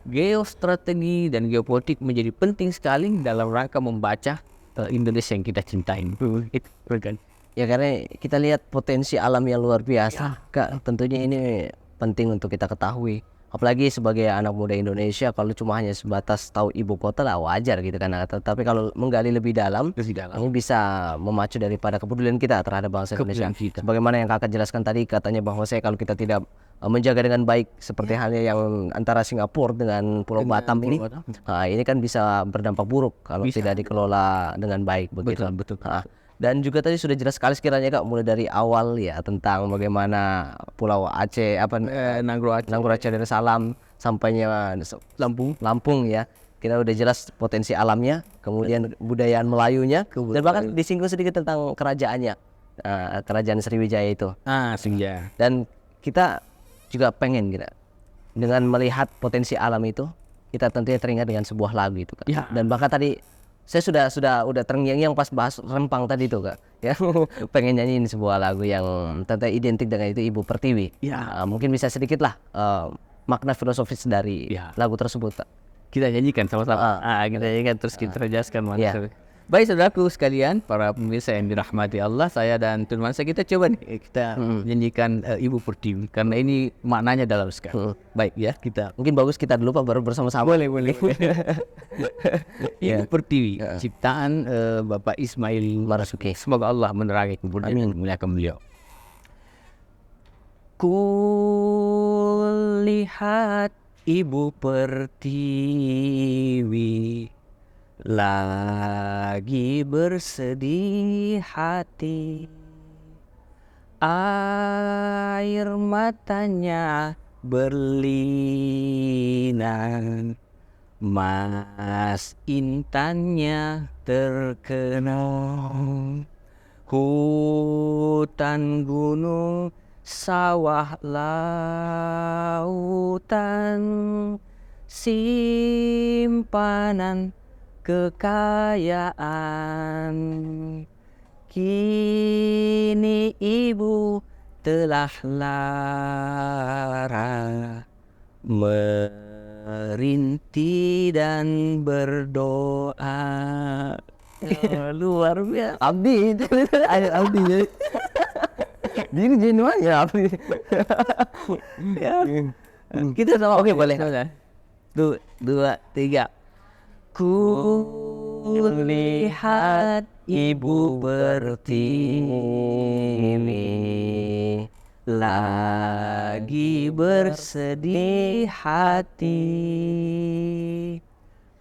A: geostrategi dan geopolitik menjadi penting sekali dalam rangka membaca Indonesia yang kita cintai. Itu kan.
B: Ya karena kita lihat potensi alam yang luar biasa, Kak. Tentunya ini penting untuk kita ketahui. Apalagi sebagai anak muda Indonesia, kalau cuma hanya sebatas tahu ibu kota lah wajar gitu kan. Tapi kalau menggali lebih dalam, ini bisa memacu daripada kepedulian kita terhadap bangsa Indonesia. Sebagaimana yang kakak jelaskan tadi, katanya bahwa kalau kita tidak menjaga dengan baik seperti halnya yang antara Singapura dengan Pulau Batam ini, ini kan bisa berdampak buruk kalau tidak dikelola dengan baik begitu.
A: Betul.
B: Dan juga tadi sudah jelas sekali sekiranya Kak, mulai dari awal ya tentang bagaimana Pulau Aceh Nanggro Aceh Darussalam sampainya Lampung ya. Kita udah jelas potensi alamnya, kemudian budayaan Melayunya, dan bahkan disinggung sedikit tentang kerajaannya, kerajaan Sriwijaya itu.
A: Sriwijaya.
B: Dan kita juga pengen gitu, dengan melihat potensi alam itu, kita tentunya teringat dengan sebuah lagu itu Kak. Dan bahkan tadi saya udah terngiang-ngiang pas bahas Rempang tadi tuh Kak. Ya, pengen nyanyiin sebuah lagu yang tentu identik dengan itu, Ibu Pertiwi. Mungkin bisa sedikit lah makna filosofis dari lagu tersebut Kak.
A: Kita nyanyikan sama-sama. Kita nyanyikan terus kita jelaskan maksudnya. Baik saudaraku sekalian, para pemirsa yang dirahmati Allah, saya dan Firmansyah kita coba nih kita nyanyikan Ibu Pertiwi karena ini maknanya dalam sekali. Baik ya, kita
B: mungkin bagus kita dulu Pak baru bersama-sama.
A: Boleh. Ibu Pertiwi, ciptaan Bapak Ismail Marzuki. Semoga Allah menerangi kemudian memuliakan beliau. Kulihat Ibu Pertiwi lagi bersedih hati, air matanya berlinang, mas intannya terkenang, hutan gunung sawah lautan, simpanan kekayaan. Kini ibu telah lara, merintih dan berdoa. Luar biasa.
B: Abdi itu Abdi. Diri genuine ya Abdi.
A: Kita sama.
B: Oke, boleh.
A: 2, 3. Kulihat Ibu Pertiwi lagi bersedih hati,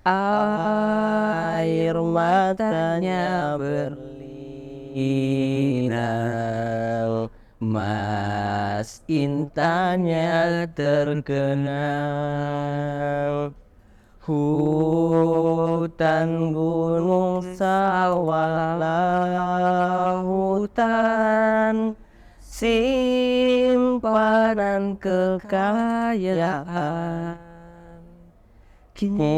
A: air matanya berlinang, mas intannya terkenal, hutan gunung sawah lautan, simpanan kekayaan. Kini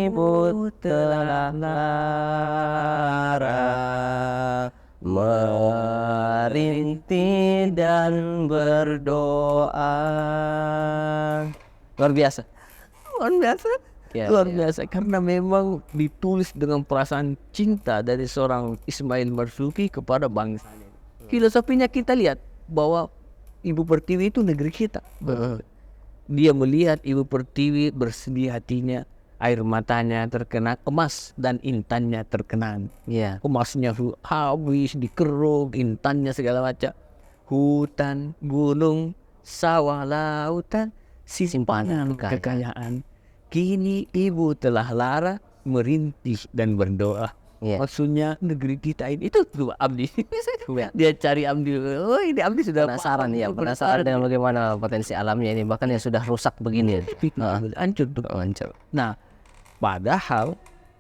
A: ibu telah lara, merintih dan berdoa.
B: Luar biasa. Ya,
A: luar biasa karena memang ditulis dengan perasaan cinta dari seorang Ismail Marzuki kepada bangsanya. Filosofinya kita lihat bahwa Ibu Pertiwi itu negeri kita. Dia melihat Ibu Pertiwi bersedih hatinya, air matanya terkena emas dan intannya terkenang.
B: Iya.
A: Emasnya habis dikeruk, intannya segala macam. Hutan, gunung, sawah, lautan, simpanan kekayaan. Kini ibu telah lara merintih dan berdoa.
B: Iya.
A: Maksudnya negeri kita ini itu tuh Abdi. Dia cari Abdi. Oh ini Abdi sudah
B: Penasaran ya, penasaran dengan bagaimana potensi alamnya ini, bahkan yang sudah rusak begini.
A: Hancur tuh.
B: Hancur.
A: Nah, padahal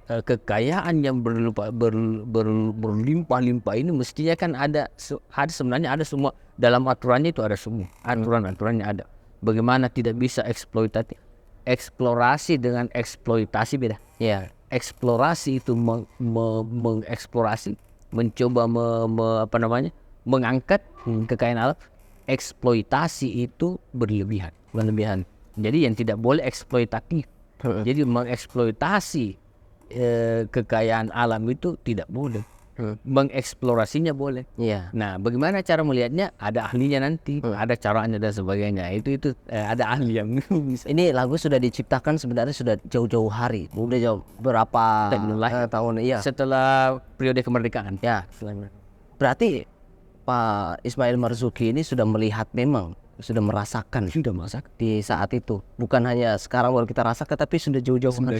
A: kekayaan yang berlimpah-limpah ini mestinya kan ada sebenarnya ada semua dalam aturannya, itu ada semua aturannya ada. Bagaimana tidak bisa eksploitatif? Eksplorasi dengan eksploitasi beda.
B: Iya.
A: Eksplorasi itu mengeksplorasi, mencoba mengangkat kekayaan alam. Eksploitasi itu berlebihan. Jadi yang tidak boleh eksploitatif. Jadi mengeksploitasi kekayaan alam itu tidak boleh. Mengeksplorasinya boleh.
B: Iya.
A: Nah, bagaimana cara melihatnya? Ada ahlinya nanti, ada caranya dan sebagainya. Itu ada ahli yang bisa.
B: Ini lagu sudah diciptakan sebenarnya sudah jauh-jauh hari, udah jauh berapa tahun ya.
A: Setelah periode kemerdekaan.
B: Ya. Berarti Pak Ismail Marzuki ini sudah melihat, memang sudah merasakan di saat itu. Bukan hanya sekarang baru kita rasakan, tapi sudah jauh-jauh hari.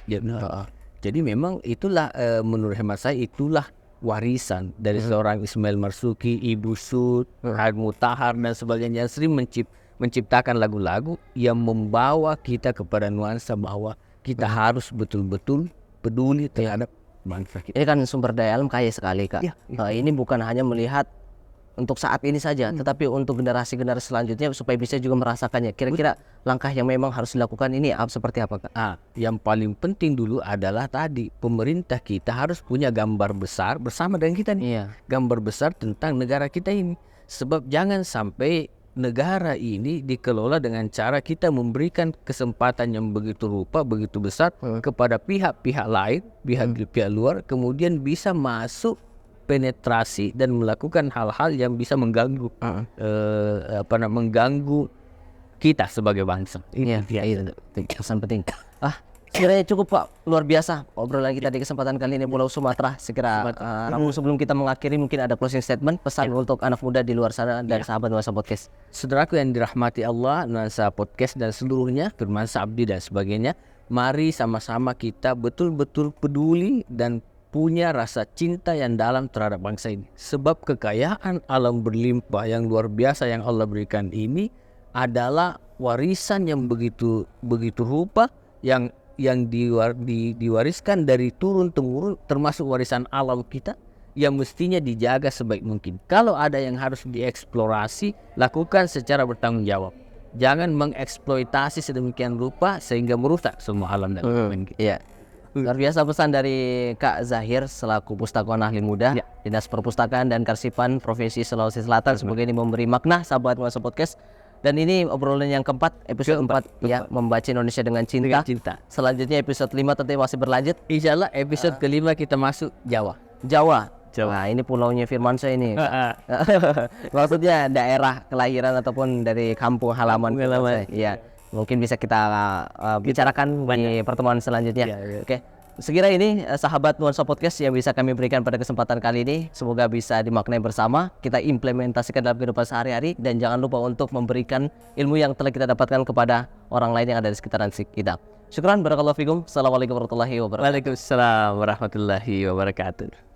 A: Ya, benar. Jadi memang itulah menurut hemat saya itulah warisan dari seorang Ismail Marzuki, Ibu Sud, Haid Mutahar dan sebagainya, yang sering menciptakan lagu-lagu yang membawa kita kepada nuansa bahwa kita harus betul-betul peduli terhadap bangsa kita.
B: Ini kan sumber daya alam kaya sekali, Kak.
A: Ya.
B: Ini bukan hanya melihat untuk saat ini saja, tetapi untuk generasi-generasi selanjutnya supaya bisa juga merasakannya. Kira-kira langkah yang memang harus dilakukan ini seperti apa, Kak?
A: Yang paling penting dulu adalah tadi pemerintah kita harus punya gambar besar bersama dengan kita nih.
B: Iya.
A: Gambar besar tentang negara kita ini. Sebab jangan sampai negara ini dikelola dengan cara kita memberikan kesempatan yang begitu rupa, begitu besar kepada pihak-pihak lain, pihak luar, kemudian bisa masuk penetrasi dan melakukan hal-hal yang bisa mengganggu mengganggu kita sebagai bangsa.
B: Iya, pesan penting. Sekiranya cukup, Pak, luar biasa obrolan kita di kesempatan kali ini Pulau Sumatera. Namun sebelum kita mengakhiri, mungkin ada closing statement, pesan untuk anak muda di luar sana dan sahabat Nuansa Podcast.
A: Saudaraku yang dirahmati Allah, Nuansa Podcast dan seluruhnya, Firmansyah Abdi dan sebagainya, mari sama-sama kita betul-betul peduli dan punya rasa cinta yang dalam terhadap bangsa ini. Sebab kekayaan alam berlimpah yang luar biasa yang Allah berikan ini adalah warisan yang begitu rupa yang diwariskan dari turun-temurun, termasuk warisan alam kita yang mestinya dijaga sebaik mungkin. Kalau ada yang harus dieksplorasi, lakukan secara bertanggung jawab. Jangan mengeksploitasi sedemikian rupa sehingga merusak semua alam dan lingkungan kita.
B: Iya. Luar biasa pesan dari Kak Zahir selaku Pustakawan Ahli Muda, Dinas Perpustakaan dan Karsipan Provinsi Sulawesi Selatan. Semoga ini memberi makna sahabat Nuansa Podcast. Dan ini obrolan yang keempat, episode 4 ya, membaca Indonesia dengan cinta. Selanjutnya episode 5 tentu masih berlanjut.
A: Insya Allah episode kelima kita masuk Jawa.
B: Nah, ini pulaunya Firmansyah ini. Maksudnya daerah kelahiran ataupun dari kampung halaman. Iya. Mungkin bisa kita bicarakan di pertemuan selanjutnya. Oke. Sekira ini sahabat Nuansa Podcast yang bisa kami berikan pada kesempatan kali ini. Semoga bisa dimaknai bersama, kita implementasikan dalam kehidupan sehari-hari, dan jangan lupa untuk memberikan ilmu yang telah kita dapatkan kepada orang lain yang ada di sekitaran kita. Syukran, barakallahu fikum. Assalamualaikum warahmatullahi wabarakatuh.
A: Waalaikumsalam warahmatullahi wabarakatuh.